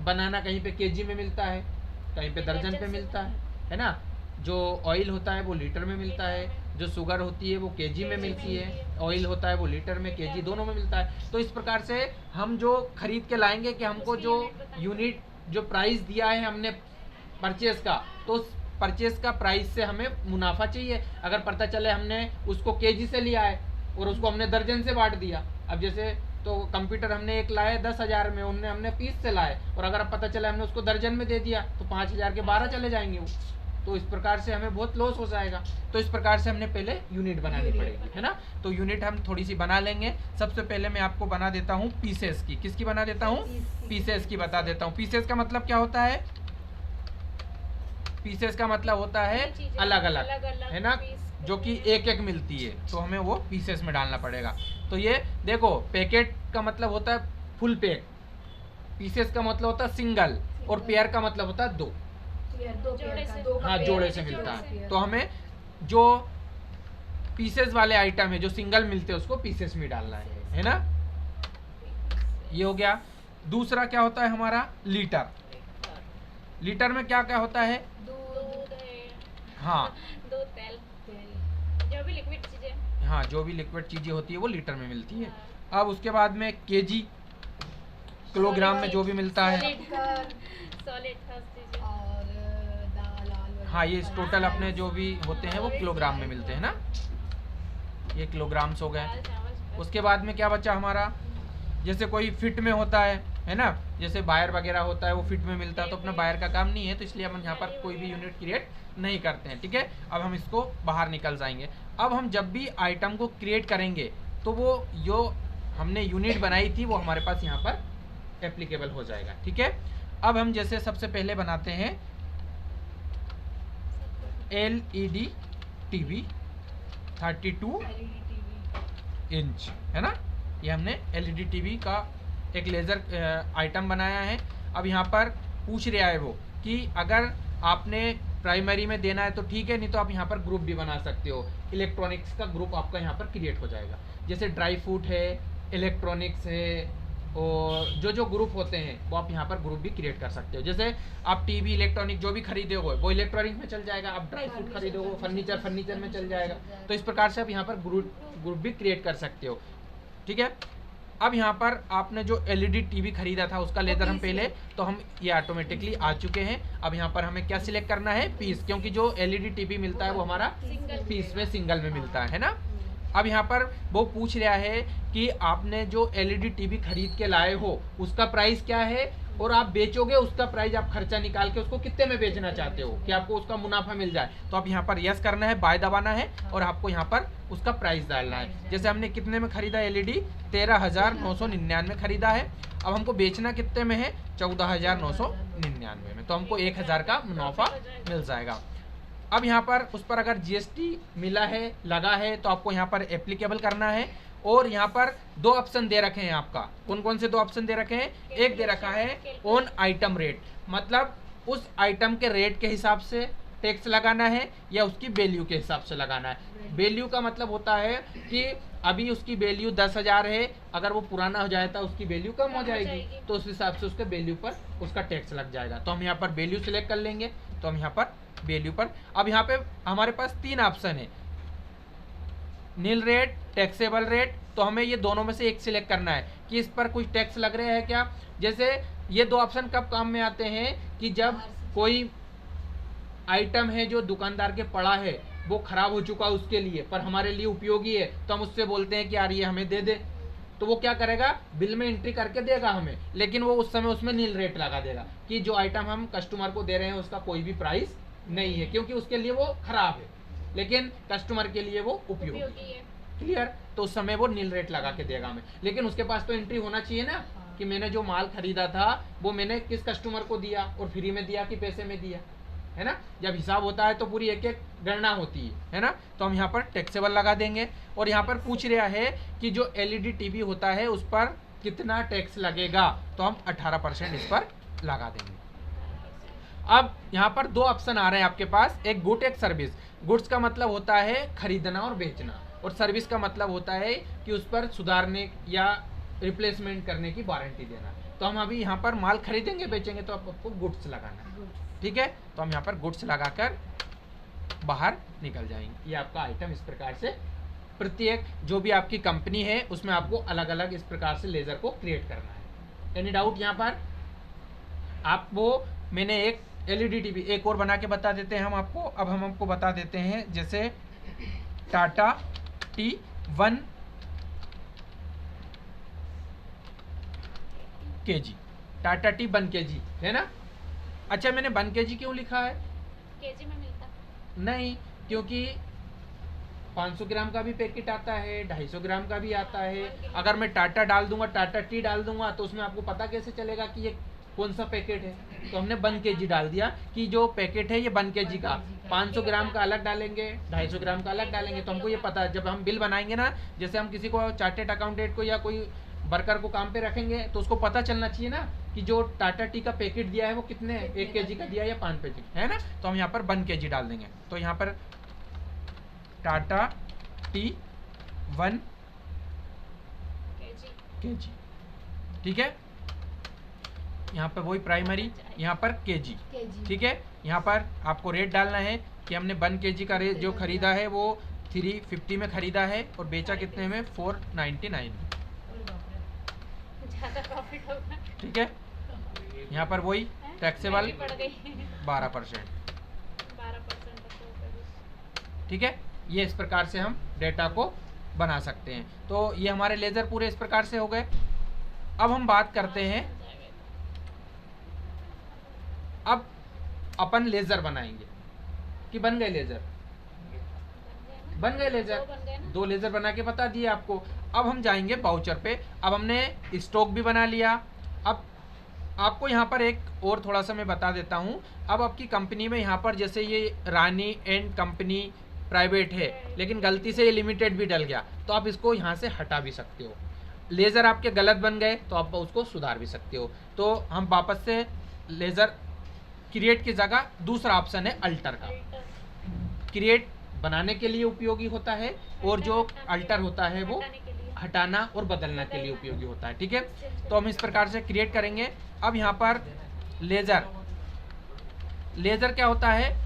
बनाना कहीं पे केजी में मिलता है, कहीं पे दर्जन पे मिलता है ना। जो ऑयल होता है वो लीटर में मिलता है, जो शुगर होती है वो केजी में मिलती है, ऑयल होता है वो लीटर में, केजी दोनों में मिलता है। तो इस प्रकार से हम जो खरीद के लाएंगे कि हमको जो यूनिट जो प्राइस दिया है हमने परचेज का, तो परचेज का प्राइस से हमें मुनाफा चाहिए। अगर पता चले हमने उसको केजी से लिया है और उसको हमने दर्जन से बांट दिया, अब जैसे तो कंप्यूटर हमने एक लाए 10,000 में, हमने 20 से लाए, और अगर अब पता चला हमने उसको दर्जन में दे दिया तो 5,000 के 12 चले जाएंगे वो। तो इस प्रकार से हमें बहुत लॉस हो जाएगा। तो इस प्रकार से हमने पहले यूनिट बनानी पड़ेगी, है ना। तो यूनिट हम थोड़ी सी बना लेंगे। सबसे पहले मैं आपको बना देता हूँ पीसेस की। किसकी बना देता हूँ? पीसेस की बता देता हूँ। पीसेस का मतलब क्या होता है? पीसेस का मतलब होता है अलग अलग, है ना, जो कि एक एक मिलती है, तो हमें वो पीसेस में डालना पड़ेगा। तो ये देखो, पैकेट का मतलब होता है फुल पैक, पीसेस का मतलब होता है सिंगल, और पेयर का मतलब होता है दो। हाँ, जोड़े से मिलता है। तो हमें जो पीसेस वाले आइटम है, जो सिंगल मिलते हैं, उसको पीसेस में डालना है ना। ये हो गया। दूसरा क्या होता है हमारा? लीटर। लीटर में क्या क्या होता है? दूध है, हाँ, दूध, तेल, जो भी लिक्विड चीजें। हाँ, जो भी लिक्विड चीजें होती है वो लीटर में मिलती है। अब उसके बाद में केजी, किलोग्राम में जो भी मिलता है। सॉलिड और दाल। हाँ, ये टोटल अपने जो भी होते हैं वो किलोग्राम में मिलते हैं ना। ये किलोग्राम्स हो गए। उसके बाद में क्या बचा हमारा? जैसे कोई फिट में होता है ना, जैसे बायर वगैरह होता है वो फिट में मिलता है, तो अपना बायर का काम नहीं है, तो इसलिए हम यहाँ पर कोई भी यूनिट क्रिएट नहीं करते हैं, ठीक है। अब हम इसको बाहर निकल जाएंगे। अब हम जब भी आइटम को क्रिएट करेंगे तो वो जो हमने यूनिट बनाई थी वो हमारे पास यहाँ पर एप्लीकेबल हो जाएगा, ठीक है। अब हम जैसे सबसे पहले बनाते हैं LED TV 32 इंच, है ना। ये हमने LED TV का एक लेज़र आइटम बनाया है। अब यहाँ पर पूछ रहा है वो कि अगर आपने प्राइमरी में देना है तो ठीक है, नहीं तो आप यहाँ पर ग्रुप भी बना सकते हो। इलेक्ट्रॉनिक्स का ग्रुप आपका यहाँ पर क्रिएट हो जाएगा। जैसे ड्राई फ्रूट है, इलेक्ट्रॉनिक्स है, और जो ग्रुप होते हैं वो आप यहाँ पर ग्रुप भी क्रिएट कर सकते हो। जैसे आप टीवी, इलेक्ट्रॉनिक जो भी खरीदोगे वो इलेक्ट्रॉनिक में चल जाएगा। आप ड्राई फ्रूट खरीदोगे, फर्नीचर में चल जाएगा। तो इस प्रकार से आप यहाँ पर ग्रुप भी क्रिएट कर सकते हो, ठीक है। अब यहाँ पर आपने जो LED TV खरीदा था उसका लेज़र हम पहले, तो हम ये ऑटोमेटिकली आ चुके हैं। अब यहाँ पर हमें क्या सिलेक्ट करना है? पीस, क्योंकि जो LED TV मिलता है वो हमारा पीस में, सिंगल में मिलता है ना। अब यहाँ पर वो पूछ रहा है कि आपने जो LED TV खरीद के लाए हो उसका प्राइस क्या है, और आप बेचोगे उसका प्राइस, आप खर्चा निकाल के उसको कितने में बेचना चाहते हो कि आपको उसका मुनाफा मिल जाए। तो आप यहाँ पर यस करना है, बाय दबाना है, और आपको यहाँ पर उसका प्राइस डालना है। जैसे हमने कितने में खरीदा LED? 13,999 खरीदा है। अब हमको बेचना कितने में है? 14,999 में। तो हमको 1,000 का मुनाफा मिल जाएगा। अब यहाँ पर उस पर अगर GST मिला है, लगा है, तो आपको यहाँ पर एप्लीकेबल करना है। और यहाँ पर दो ऑप्शन दे रखे हैं आपका। कौन कौन से दो ऑप्शन दे रखे हैं? एक दे रखा है ऑन आइटम रेट, मतलब उस आइटम के रेट के हिसाब से टैक्स लगाना है या उसकी वैल्यू के हिसाब से लगाना है। वैल्यू का मतलब होता है कि अभी उसकी वैल्यू 10,000 है, अगर वो पुराना हो जाए तो उसकी वैल्यू कम हो जाएगी, तो उस हिसाब से उसके वैल्यू पर उसका टैक्स लग जाएगा। तो हम यहाँ पर वैल्यू सिलेक्ट कर लेंगे। तो हम यहाँ पर वैल्यू पर, अब यहाँ पे हमारे पास 3 ऑप्शन है, नील रेट, टैक्सेबल रेट। तो हमें ये दोनों में से एक सिलेक्ट करना है कि इस पर कुछ टैक्स लग रहा है क्या। जैसे ये दो ऑप्शन कब काम में आते हैं कि जब कोई आइटम है जो दुकानदार के पड़ा है, वो खराब हो चुका है उसके लिए, पर हमारे लिए उपयोगी है, तो हम उससे बोलते हैं कि यार ये हमें दे दे। तो वो क्या करेगा? बिल में एंट्री करके देगा हमें, लेकिन वो उस समय उसमें नील रेट लगा देगा कि जो आइटम हम कस्टमर को दे रहे हैं उसका कोई भी प्राइस नहीं है, क्योंकि उसके लिए वो खराब है, लेकिन कस्टमर के लिए वो उपयोगी है। क्लियर? तो उस समय वो नील रेट लगा के देगा हमें, लेकिन उसके पास तो एंट्री होना चाहिए ना कि मैंने जो माल खरीदा था वो मैंने किस कस्टमर को दिया, और फ्री में दिया कि पैसे में दिया, है ना। जब हिसाब होता है तो पूरी एक एक गणना होती है ना। तो हम यहाँ पर टैक्सेबल लगा देंगे। और यहाँ पर पूछ रहा है कि जो LED TV होता है उस पर कितना टैक्स लगेगा, तो हम 18% इस पर लगा देंगे। अब यहाँ पर दो ऑप्शन आ रहे हैं आपके पास, एक गुड, एक सर्विस। गुड्स का मतलब होता है खरीदना और बेचना, और सर्विस का मतलब होता है कि उस पर सुधारने या रिप्लेसमेंट करने की वारंटी देना। तो हम अभी यहाँ पर माल खरीदेंगे, बेचेंगे, तो आपको गुड्स लगाना है, ठीक है। तो हम यहाँ पर गुड्स लगाकर बाहर निकल जाएंगे। ये आपका आइटम इस प्रकार से, प्रत्येक जो भी आपकी कंपनी है उसमें आपको अलग अलग इस प्रकार से लेजर को क्रिएट करना है। एनी डाउट यहाँ पर? आप वो मैंने एक LED TV एक और बना के बता देते हैं हम आपको। अब हम आपको बता देते हैं, जैसे Tata T1 kg, Tata T1 kg है ना। अच्छा, मैंने 1 kg क्यों लिखा है? केजी में मिलता नहीं, क्योंकि 500 ग्राम का भी पैकेट आता है, 250 ग्राम का भी आता है। अगर मैं टाटा डाल दूंगा, टाटा टी डाल दूंगा, तो उसमें आपको पता कैसे चलेगा कि ये कौन सा पैकेट है? तो हमने 1 kg डाल दिया कि जो पैकेट है ये 1 kg का, 500 ग्राम का अलग डालेंगे, 250 ग्राम का अलग डालेंगे। तो हमको ये पता है, जब हम बिल बनाएंगे ना, जैसे हम किसी को चार्टेड अकाउंटेंट को या कोई वर्कर को काम पे रखेंगे, तो उसको पता चलना चाहिए ना कि जो टाटा टी का पैकेट दिया है वो कितने 1 kg का दिया है या 5 kg है ना। तो हम यहाँ पर 1 kg डाल देंगे। तो यहाँ पर टाटा टी 1 kg, ठीक है। यहाँ पर वही प्राइमरी, यहाँ पर kg, ठीक है। यहाँ पर आपको रेट डालना है कि हमने 1 kg का रेट जो खरीदा है वो 350 में खरीदा है और बेचा कितने में? 499, ज़्यादा प्रॉफिट होगा। ठीक है। यहाँ पर वही टैक्सेबल महंगी पड़ गई 12%, 12% ठीक है। ये इस प्रकार से हम डेटा को बना सकते हैं। तो ये हमारे लेज़र पूरे इस प्रकार से हो गए। अब हम बात करते हैं, अब अपन लेज़र बनाएंगे कि बन गए लेज़र? बन गए लेज़र, 2 लेज़र बना के बता दिए आपको। अब हम जाएंगे बाउचर पे। अब हमने स्टॉक भी बना लिया। अब आपको यहाँ पर एक और थोड़ा सा मैं बता देता हूँ। अब आपकी कंपनी में यहाँ पर जैसे ये रानी एंड कंपनी प्राइवेट है, लेकिन गलती से ये लिमिटेड भी डल गया, तो आप इसको यहाँ से हटा भी सकते हो। लेज़र आपके गलत बन गए तो आप उसको सुधार भी सकते हो। तो हम वापस से लेज़र क्रिएट की जगह दूसरा ऑप्शन है अल्टर का। क्रिएट बनाने के लिए उपयोगी होता है और जो अल्टर होता है वो हटाना और बदलना के लिए उपयोगी होता है, ठीक है। तो हम इस प्रकार से क्रिएट करेंगे। अब यहाँ पर लेज़र, लेज़र क्या होता है?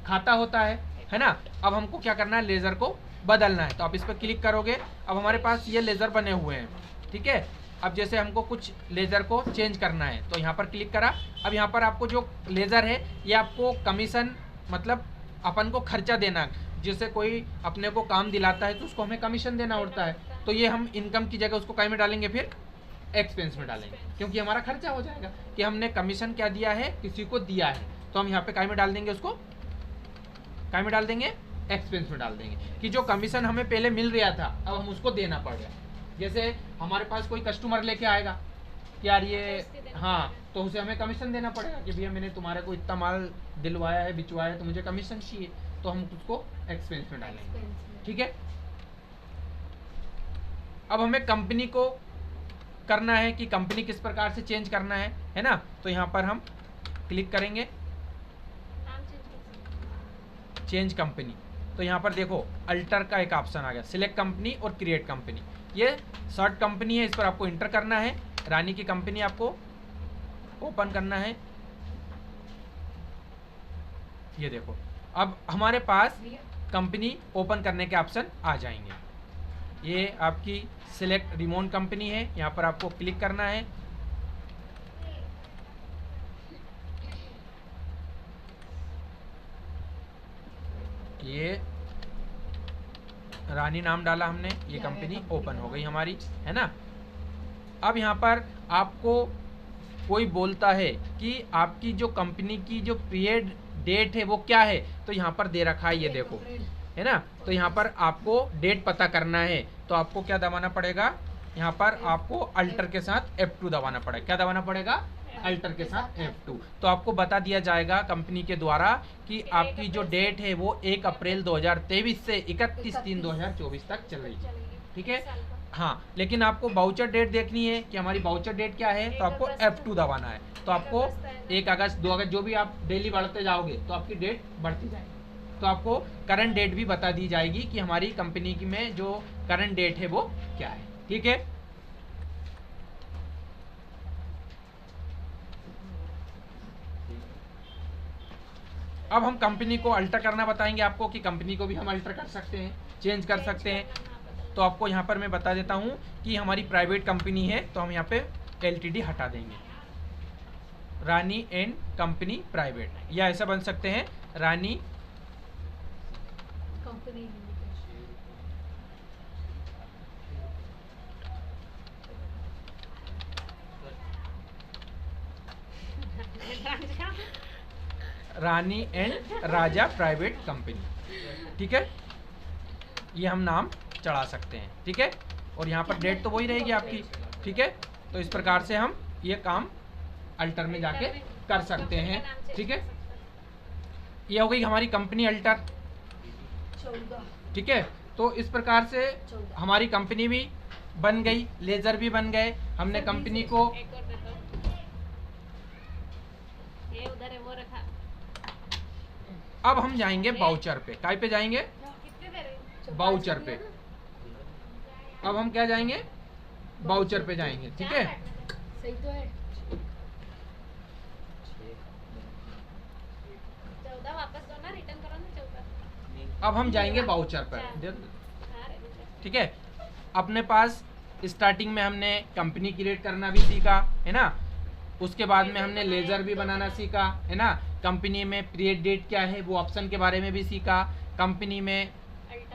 खाता होता है ना। अब हमको क्या करना है? लेज़र को बदलना है। तो आप इस पर क्लिक करोगे, अब हमारे पास ये लेज़र बने हुए हैं, ठीक है। अब जैसे हमको कुछ लेज़र को चेंज करना है तो यहाँ पर क्लिक करा। अब यहाँ पर आपको जो लेज़र है ये आपको कमीशन, मतलब अपन को खर्चा देना, जैसे कोई अपने को काम दिलाता है तो उसको हमें कमीशन देना होता है। तो ये हम इनकम की जगह उसको काय में डालेंगे? फिर एक्सपेंस में डालेंगे, क्योंकि हमारा खर्चा हो जाएगा कि हमने कमीशन क्या दिया है, किसी को दिया है। तो हम यहाँ पे काय में डाल देंगे? उसको काय में डाल देंगे? एक्सपेंस में डाल देंगे कि जो कमीशन हमें पहले मिल रहा था अब हम उसको देना पड़ रहा है। जैसे हमारे पास कोई कस्टमर लेके आएगा कि यार ये, हाँ, तो उसे हमें कमीशन देना पड़ेगा कि भैया मैंने तुम्हारे को इतना माल दिलवाया है, बिचवाया है, तो मुझे कमीशन चाहिए। तो हम उसको एक्सपेंस में डालेंगे, ठीक है। अब हमें कंपनी को करना है कि कंपनी किस प्रकार से चेंज करना है ना। तो यहाँ पर हम क्लिक करेंगे चेंज कंपनी। तो यहाँ पर देखो अल्टर का एक ऑप्शन आ गया, सिलेक्ट कंपनी और क्रिएट कंपनी। ये शॉर्ट कंपनी है, इस पर आपको इंटर करना है। रानी की कंपनी आपको ओपन करना है। ये देखो अब हमारे पास कंपनी ओपन करने के ऑप्शन आ जाएंगे। ये आपकी सिलेक्ट रिमोट कंपनी है, यहाँ पर आपको क्लिक करना है। ये रानी नाम डाला हमने, ये कंपनी ओपन हो गई हमारी, है ना। अब यहाँ पर आपको कोई बोलता है कि आपकी जो कंपनी की जो पीरियड डेट है वो क्या है, तो यहाँ पर दे रखा है, ये देखो, है ना। तो यहाँ पर आपको डेट पता करना है, तो आपको क्या दबाना पड़ेगा? यहाँ पर आपको अल्टर के साथ F2 दबाना पड़ेगा। क्या दबाना पड़ेगा? अल्टर के साथ F2। तो आपको बता दिया जाएगा कंपनी के द्वारा कि आपकी जो डेट है वो 1 अप्रैल 2023 से 31/3/2024 तक चल रही है, ठीक है। हाँ, लेकिन आपको बाउचर डेट देखनी है कि हमारी बाउचर डेट क्या है, तो आपको F2 दबाना है। तो आपको 1 अगस्त 2 अगस्त जो भी आप डेली बढ़ते जाओगे तो आपकी डेट बढ़ती जाएगी। तो आपको करंट डेट भी बता दी जाएगी कि हमारी कंपनी की में जो करंट डेट है वो क्या है, ठीक है। अब हम कंपनी को अल्टर करना बताएंगे आपको कि कंपनी को भी हम अल्टर कर सकते हैं, चेंज कर सकते हैं। तो आपको यहाँ पर मैं बता देता हूँ कि हमारी प्राइवेट कंपनी है तो हम यहाँ पे LTD हटा देंगे, रानी एंड कंपनी प्राइवेट, या ऐसा बन सकते हैं Rani company Rani and Raja private company. ठीक है, ये हम नाम चढ़ा सकते हैं। ठीक है, और यहाँ पर डेट तो वही रहेगी आपकी। ठीक है, तो इस प्रकार से हम ये काम अल्टर में जाके कर सकते हैं। ठीक है, ये हो गई हमारी कंपनी अल्टर। 14 ठीक है, तो इस प्रकार से 14 हमारी कंपनी भी बन गई, लेजर भी बन गए। हमने कंपनी को एक और दे दो। ये उधर है वो रखा। अब हम जाएंगे बाउचर पे। काय पे जाएंगे? कितने दे रही हो? बाउचर पे। अब हम क्या जाएंगे? बाउचर पे जाएंगे। ठीक है, सही तो है। 14 वापस दो ना, रिटर्न करो ना 14। अब हम जाएंगे बाउचर पर। अरे ठीक है, अपने पास स्टार्टिंग में हमने कंपनी क्रिएट करना भी सीखा है ना, उसके बाद में हमने लेजर भी बनाना सीखा है ना, कंपनी में पीरियड डेट क्या है वो ऑप्शन के बारे में भी सीखा, कंपनी में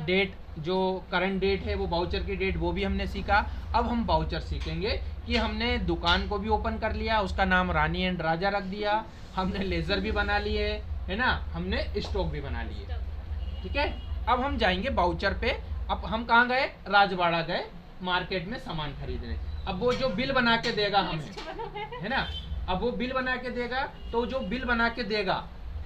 डेट जो करंट डेट है वो बाउचर की डेट वो भी हमने सीखा। अब हम बाउचर सीखेंगे कि हमने दुकान को भी ओपन कर लिया, उसका नाम रानी एंड राजा रख दिया, हमने लेजर भी बना लिए है ना, हमने स्टॉक भी बना लिए। ठीक है, अब हम जाएंगे बाउचर पे। अब हम कहाँ गए? राजवाड़ा गए मार्केट में सामान खरीदने। अब वो जो बिल बना के देगा हमें है ना, अब वो बिल बना के देगा, तो जो बिल बना के देगा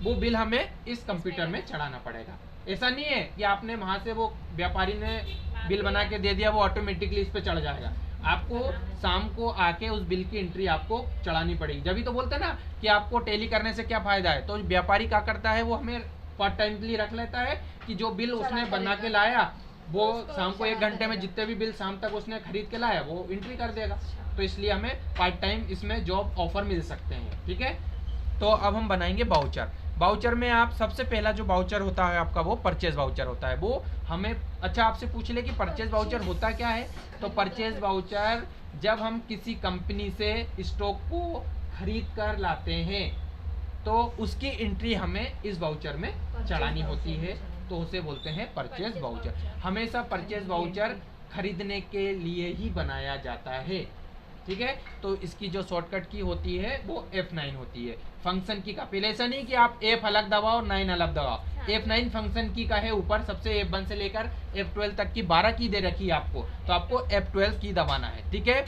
वो बिल हमें इस कंप्यूटर में चढ़ाना पड़ेगा। ऐसा नहीं है कि आपने वहां से वो व्यापारी ने बिल बना के दे दिया वो ऑटोमेटिकली इस पे चढ़ जाएगा। आपको शाम को आके उस बिल की एंट्री आपको चढ़ानी पड़ेगी। जब तो बोलते हैं ना कि आपको टैली करने से क्या फायदा है, तो व्यापारी क्या करता है वो हमें पार्ट टाइम के लिए रख लेता है कि जो बिल उसने बना के लाया वो शाम को 1 घंटे में जितने भी बिल शाम तक उसने खरीद के लाया वो एंट्री कर देगा। तो इसलिए हमें पार्ट टाइम इसमें जॉब ऑफर मिल सकते हैं। ठीक है, तो अब हम बनाएंगे बाउचर। बाउचर में आप सबसे पहला जो बाउचर होता है आपका वो परचेज बाउचर होता है। वो हमें अच्छा आपसे पूछ ले कि परचेज बाउचर होता क्या है, तो परचेज बाउचर जब हम किसी कंपनी से स्टॉक को खरीद कर लाते हैं तो उसकी एंट्री हमें इस बाउचर में चढ़ानी होती है, तो उसे बोलते हैं परचेज बाउचर। हमेशा परचेज बाउचर खरीदने के लिए ही बनाया जाता है। ठीक है, तो इसकी जो शॉर्टकट की होती है वो F9 होती है। फंक्शन की का पहले ऐसा नहीं कि आप F अलग दबाओ 9 अलग दबाओ, F9 फंक्शन की का है। ऊपर सबसे F1 से लेकर F12 तक की 12 की दे रखी है आपको, तो आपको F12 की दबाना है। ठीक है,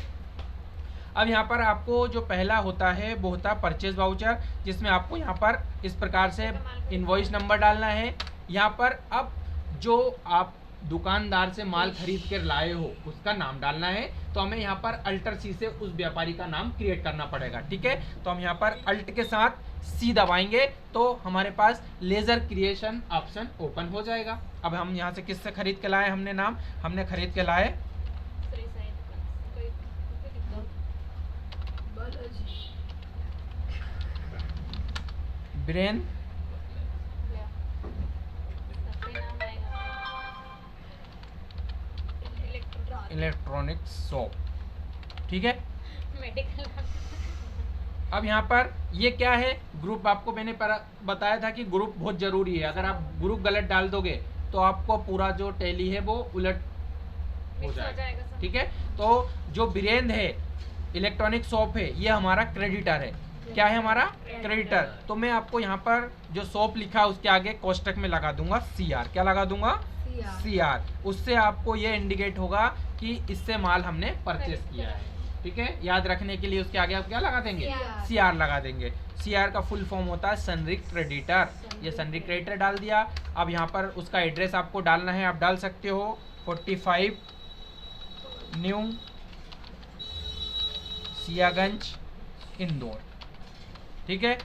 अब यहाँ पर आपको जो पहला होता है वो होता है परचेज बाउचर, जिसमें आपको यहाँ पर इस प्रकार से इनवॉइस नंबर डालना है। यहाँ पर अब जो आप दुकानदार से माल खरीद कर लाए हो उसका नाम डालना है, तो हमें यहाँ पर अल्टर सी से उस व्यापारी का नाम क्रिएट करना पड़ेगा। ठीक है, तो हम यहाँ पर अल्ट के साथ सी दबाएंगे तो हमारे पास लेजर क्रिएशन ऑप्शन ओपन हो जाएगा। अब हम यहाँ से किससे खरीद के लाए? हमने नाम हमने खरीद के लाए ब्रेन इलेक्ट्रॉनिक शॉप। ठीक है, मेडिकल। अब यहाँ पर ये क्या है? ग्रुप आपको मैंने बताया था कि ग्रुप बहुत जरूरी है। अगर आप ग्रुप गलत डाल दोगे तो आपको पूरा जो टैली है वो उलट हो जाएगा। ठीक है, तो जो वीरेंद्र है इलेक्ट्रॉनिक शॉप है ये हमारा क्रेडिटर है। क्या है हमारा? क्रेडिटर। तो मैं आपको यहाँ पर जो शॉप लिखा है उसके आगे कोष्टक में लगा दूंगा CR। क्या लगा दूंगा? CR। उससे आपको ये इंडिकेट होगा कि इससे माल हमने परचेस किया है। ठीक है, याद रखने के लिए उसके आगे आप क्या लगा देंगे? CR लगा देंगे। CR का फुल फॉर्म होता है सनरी क्रेडिटर। ये सनरी क्रेडिटर डाल दिया। अब यहाँ पर उसका एड्रेस आपको डालना है, आप डाल सकते हो 45 न्यू सियागंज इंदौर। ठीक है,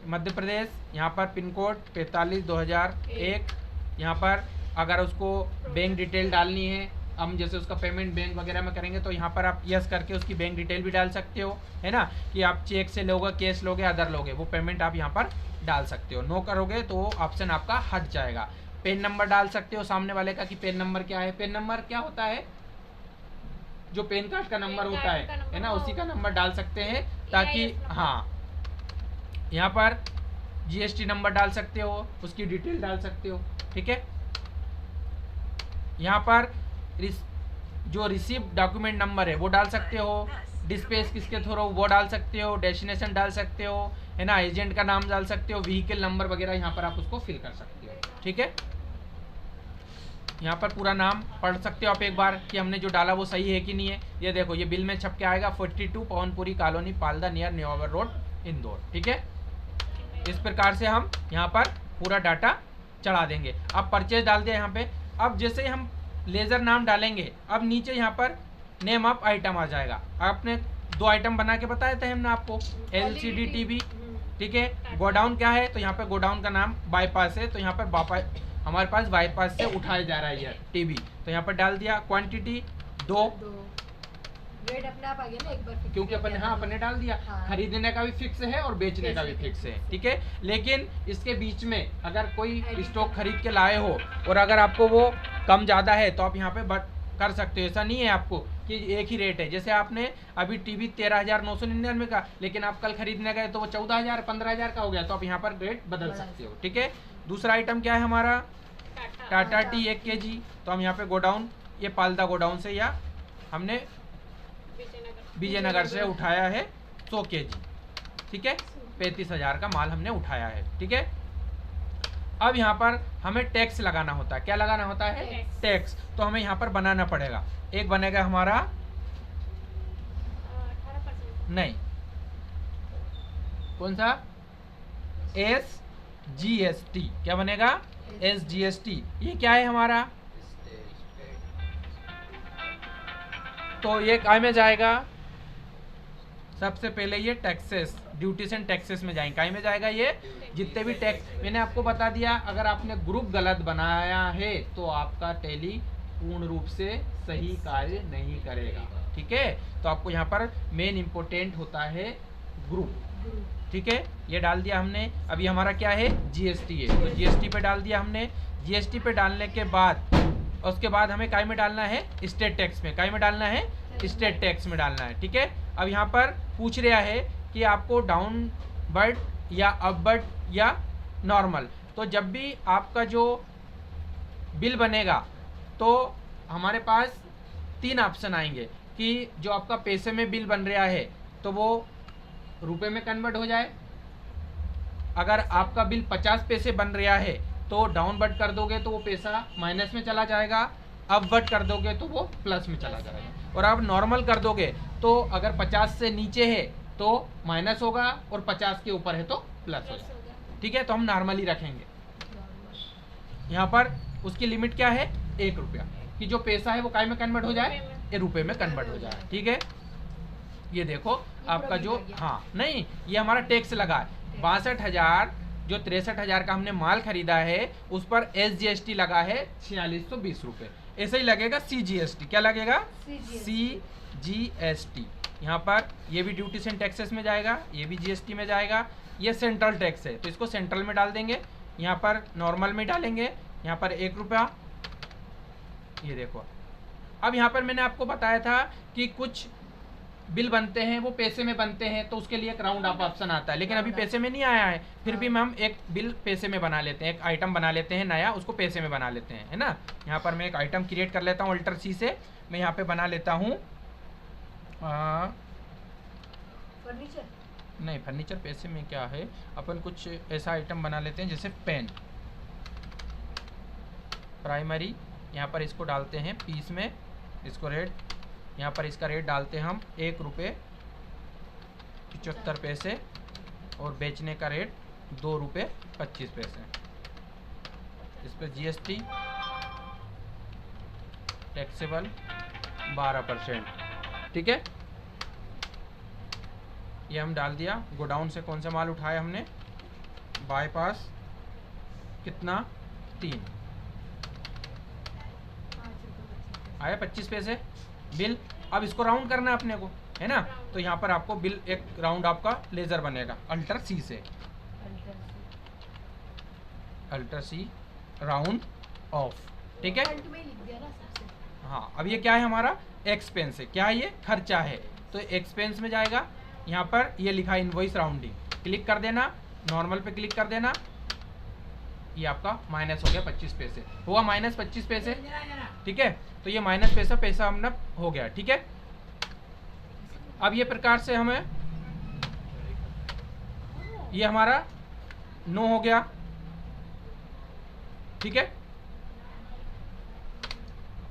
मध्य प्रदेश। यहाँ पर पिन कोड 45-2001। यहाँ पर अगर उसको बैंक डिटेल डालनी है, हम जैसे उसका पेमेंट बैंक वगैरह में करेंगे तो यहाँ पर आप यस करके उसकी बैंक डिटेल भी डाल सकते हो, है ना, कि आप चेक से लोगे, कैश लोगे, अदर लोगे, वो पेमेंट आप यहाँ पर डाल सकते हो। नो करोगे तो ऑप्शन आपका हट जाएगा। पेन नंबर डाल सकते हो सामने वाले का कि पेन नंबर क्या है। पेन नंबर क्या होता है? जो पेन कार्ड का नंबर होता है ना, उसी का नंबर डाल सकते हैं ताकि हाँ। यहाँ पर GST नंबर डाल सकते हो, उसकी डिटेल डाल सकते हो। ठीक है, यहाँ पर जो रिसीव डॉक्यूमेंट नंबर है वो डाल सकते हो, डिस्पैच किसके थ्रू वो डाल सकते हो, डेस्टिनेशन डाल सकते हो, है ना, एजेंट का नाम डाल सकते हो, व्हीकल नंबर वगैरह यहाँ पर आप उसको फिल कर सकते हो। ठीक है, यहाँ पर पूरा नाम पढ़ सकते हो आप एक बार कि हमने जो डाला वो सही है कि नहीं है। ये देखो, ये बिल में छप के आएगा 42 Pawanpuri colony, Palda, near newer road, Indore. ठीक है, इस प्रकार से हम यहाँ पर पूरा डाटा चढ़ा देंगे। अब परचेज डाल दिया यहाँ पे। अब जैसे ही हम लेज़र नाम डालेंगे, अब नीचे यहाँ पर नेम ऑफ आइटम आ जाएगा। आपने 2 आइटम बना के बताए थे हमने आपको, LCD टीवी। ठीक है, गोडाउन क्या है, तो यहाँ पर गोडाउन का नाम बाईपास है, तो यहाँ पर हमारे पास बाईपास से उठाया जा रहा है ये टीवी, तो यहाँ पर डाल दिया। क्वांटिटी 2, रेट अपने आप आ गया ना एक बार, क्योंकि अपने डाल दिया। हाँ। खरीदने का भी फिक्स है और बेचने का भी फिक्स है। ठीक है, लेकिन इसके बीच में अगर कोई स्टॉक खरीद के लाए हो और अगर आपको वो कम ज़्यादा है तो आप यहाँ पे कर सकते हो। ऐसा नहीं है आपको कि एक ही रेट है। जैसे आपने अभी टीवी 13,999 का, लेकिन आप कल खरीदने गए तो वो 14,000 15,000 का हो गया, तो आप यहाँ पर रेट बदल सकते हो। ठीक है, दूसरा आइटम क्या है हमारा, टाटा टी 1 kg, तो हम यहाँ पे गोडाउन, ये पालदा गोडाउन से या हमने विजयनगर से उठाया है 100 kg। ठीक है, 35,000 का माल हमने उठाया है। ठीक है, अब यहाँ पर हमें टैक्स लगाना होता है। क्या लगाना होता है, टैक्स। तो हमें यहाँ पर बनाना पड़ेगा। एक बनेगा हमारा 18%। नहीं, कौन सा, SGST। क्या बनेगा, SGST। ये क्या है हमारा, तो ये काय में जाएगा, सबसे पहले ये टैक्सेस, ड्यूटीज एंड टैक्सेस में जाएंगे। काय में जाएगा, ये जितने भी टैक्स। मैंने आपको बता दिया, अगर आपने ग्रुप गलत बनाया है तो आपका टैली पूर्ण रूप से सही कार्य नहीं करेगा। ठीक है, तो आपको यहाँ पर मेन इंपॉर्टेंट होता है ग्रुप। ठीक है, ये डाल दिया हमने। अभी हमारा क्या है, GST है, तो GST पे डाल दिया हमने। GST पे डालने के बाद उसके बाद हमें काय में डालना है, स्टेट टैक्स में। काय में डालना है, स्टेट टैक्स में डालना है। ठीक है, अब यहाँ पर पूछ रहा है कि आपको डाउनवर्ड या अपवर्ड या नॉर्मल। तो जब भी आपका जो बिल बनेगा तो हमारे पास 3 ऑप्शन आएंगे कि जो आपका पैसे में बिल बन रहा है तो वो रुपए में कन्वर्ट हो जाए। अगर आपका बिल 50 पैसे बन रहा है तो डाउनवर्ड कर दोगे तो वो पैसा माइनस में चला जाएगा, अपवर्ड कर दोगे तो वो प्लस में चला जाएगा। और अब नॉर्मल कर दोगे तो अगर 50 से नीचे है तो माइनस होगा और 50 के ऊपर है तो प्लस हो जाएगा। ठीक है, तो हम नॉर्मली रखेंगे। यहाँ पर उसकी लिमिट क्या है, 1 रुपया, कि जो पैसा है वो काय में कन्वर्ट हो जाए, ये रुपए में कन्वर्ट हो जाए। ठीक है, ये देखो आपका जो, हाँ नहीं, ये हमारा टैक्स लगा है 62,000, जो 63,000 का हमने माल खरीदा है उस पर SGST लगा है 4620 रुपये। ऐसे ही लगेगा CGST। क्या लगेगा, CGST। यहाँ पर ये भी ड्यूटीज एंड टैक्सेस में जाएगा, ये भी GST में जाएगा। ये सेंट्रल टैक्स है तो इसको सेंट्रल में डाल देंगे। यहाँ पर नॉर्मल में डालेंगे, यहाँ पर 1 रुपया। ये देखो, अब यहाँ पर मैंने आपको बताया था कि कुछ बिल बनते हैं वो पैसे में बनते हैं तो उसके लिए एक राउंड अप ऑप्शन आता है, लेकिन अभी पैसे में नहीं आया है। फिर भी हम एक बिल पैसे में बना लेते हैं, एक आइटम बना लेते हैं नया, उसको पैसे में बना लेते हैं, है ना। यहाँ पर मैं एक आइटम क्रिएट कर लेता हूँ अल्टर C से। मैं यहाँ पे बना लेता हूँ फर्नीचर, नहीं फर्नीचर पैसे में क्या है, अपन कुछ ऐसा आइटम बना लेते हैं जैसे पेन प्राइमरी। यहाँ पर इसको डालते हैं पीस में, इसको रेट, यहाँ पर इसका रेट डालते हैं हम 1 रुपये 75 पैसे और बेचने का रेट 2 रुपये 25 पैसे। इस पर GST टैक्सेबल 12%। ठीक है, ये हम डाल दिया। गोडाउन से कौन सा माल उठाया हमने, बाईपास, कितना, 3 आया 25 पैसे बिल। अब इसको राउंड करना है अपने को, है ना, तो यहाँ पर आपको बिल एक राउंड आपका लेजर बनेगा अल्टर C से, अल्टर C राउंड ऑफ। ठीक है, फ्रंट में लिख दिया ना सबसे। हाँ, अब ये क्या है हमारा, एक्सपेंस है। क्या है ये, खर्चा है, तो एक्सपेंस में जाएगा। यहाँ पर ये लिखा है इनवॉइस राउंडिंग, क्लिक कर देना, नॉर्मल पे क्लिक कर देना। ये आपका माइनस हो गया 25 पैसे, हुआ माइनस 25 पैसे। ठीक है, तो ये माइनस पैसा हमने हो गया। ठीक है, अब ये प्रकार से हमें ये हमारा नो हो गया, ठीक है।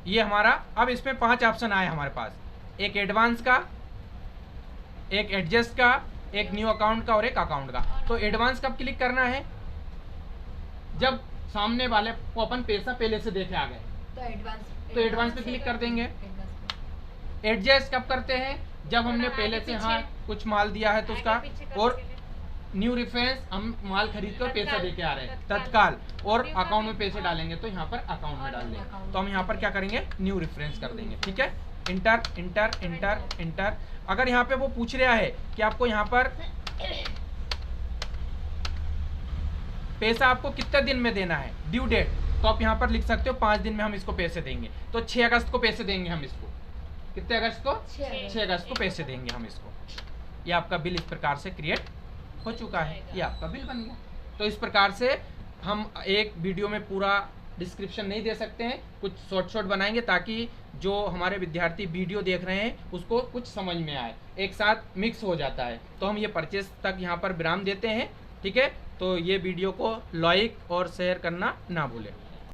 ये हमारा, अब इसमें 5 ऑप्शन आए हमारे पास, एक एडवांस का, एक एडजस्ट का, एक न्यू अकाउंट का और एक अकाउंट का। तो एडवांस कब क्लिक करना है? जब सामने वाले को अपन पैसा पहले से देखे आ गए तो एडवांस पे क्लिक कर देंगे। एडजस्ट कब करते हैं? जब हमने पहले से हाँ कुछ माल दिया है तो उसका, और न्यू रेफरेंस हम माल खरीद कर पैसा देके आ रहे हैं तत्काल, और अकाउंट में पैसे डालेंगे तो यहाँ पर अकाउंट में डाल देंगे। तो हम यहाँ पर क्या करेंगे? न्यू रेफरेंस कर देंगे, ठीक है। Inter inter inter inter. अगर यहाँ पे वो पूछ रहा है कि आपको यहाँ पर पैसा आपको कितने दिन में देना है, ड्यू डेट, तो आप यहाँ पर लिख सकते हो 5 दिन में हम इसको पैसे देंगे। तो 6 अगस्त को पैसे देंगे हम इसको। कितने अगस्त को? 6 अगस्त को पैसे देंगे हम इसको। ये आपका बिल इस प्रकार से क्रिएट हो चुका है, ये आपका बिल बन गया। तो इस प्रकार से हम एक वीडियो में पूरा डिस्क्रिप्शन नहीं दे सकते हैं, कुछ शॉर्ट बनाएंगे ताकि जो हमारे विद्यार्थी वीडियो देख रहे हैं उसको कुछ समझ में आए, एक साथ मिक्स हो जाता है। तो हम ये परचेस तक यहाँ पर विराम देते हैं, ठीक है। तो ये वीडियो को लाइक और शेयर करना ना भूलें।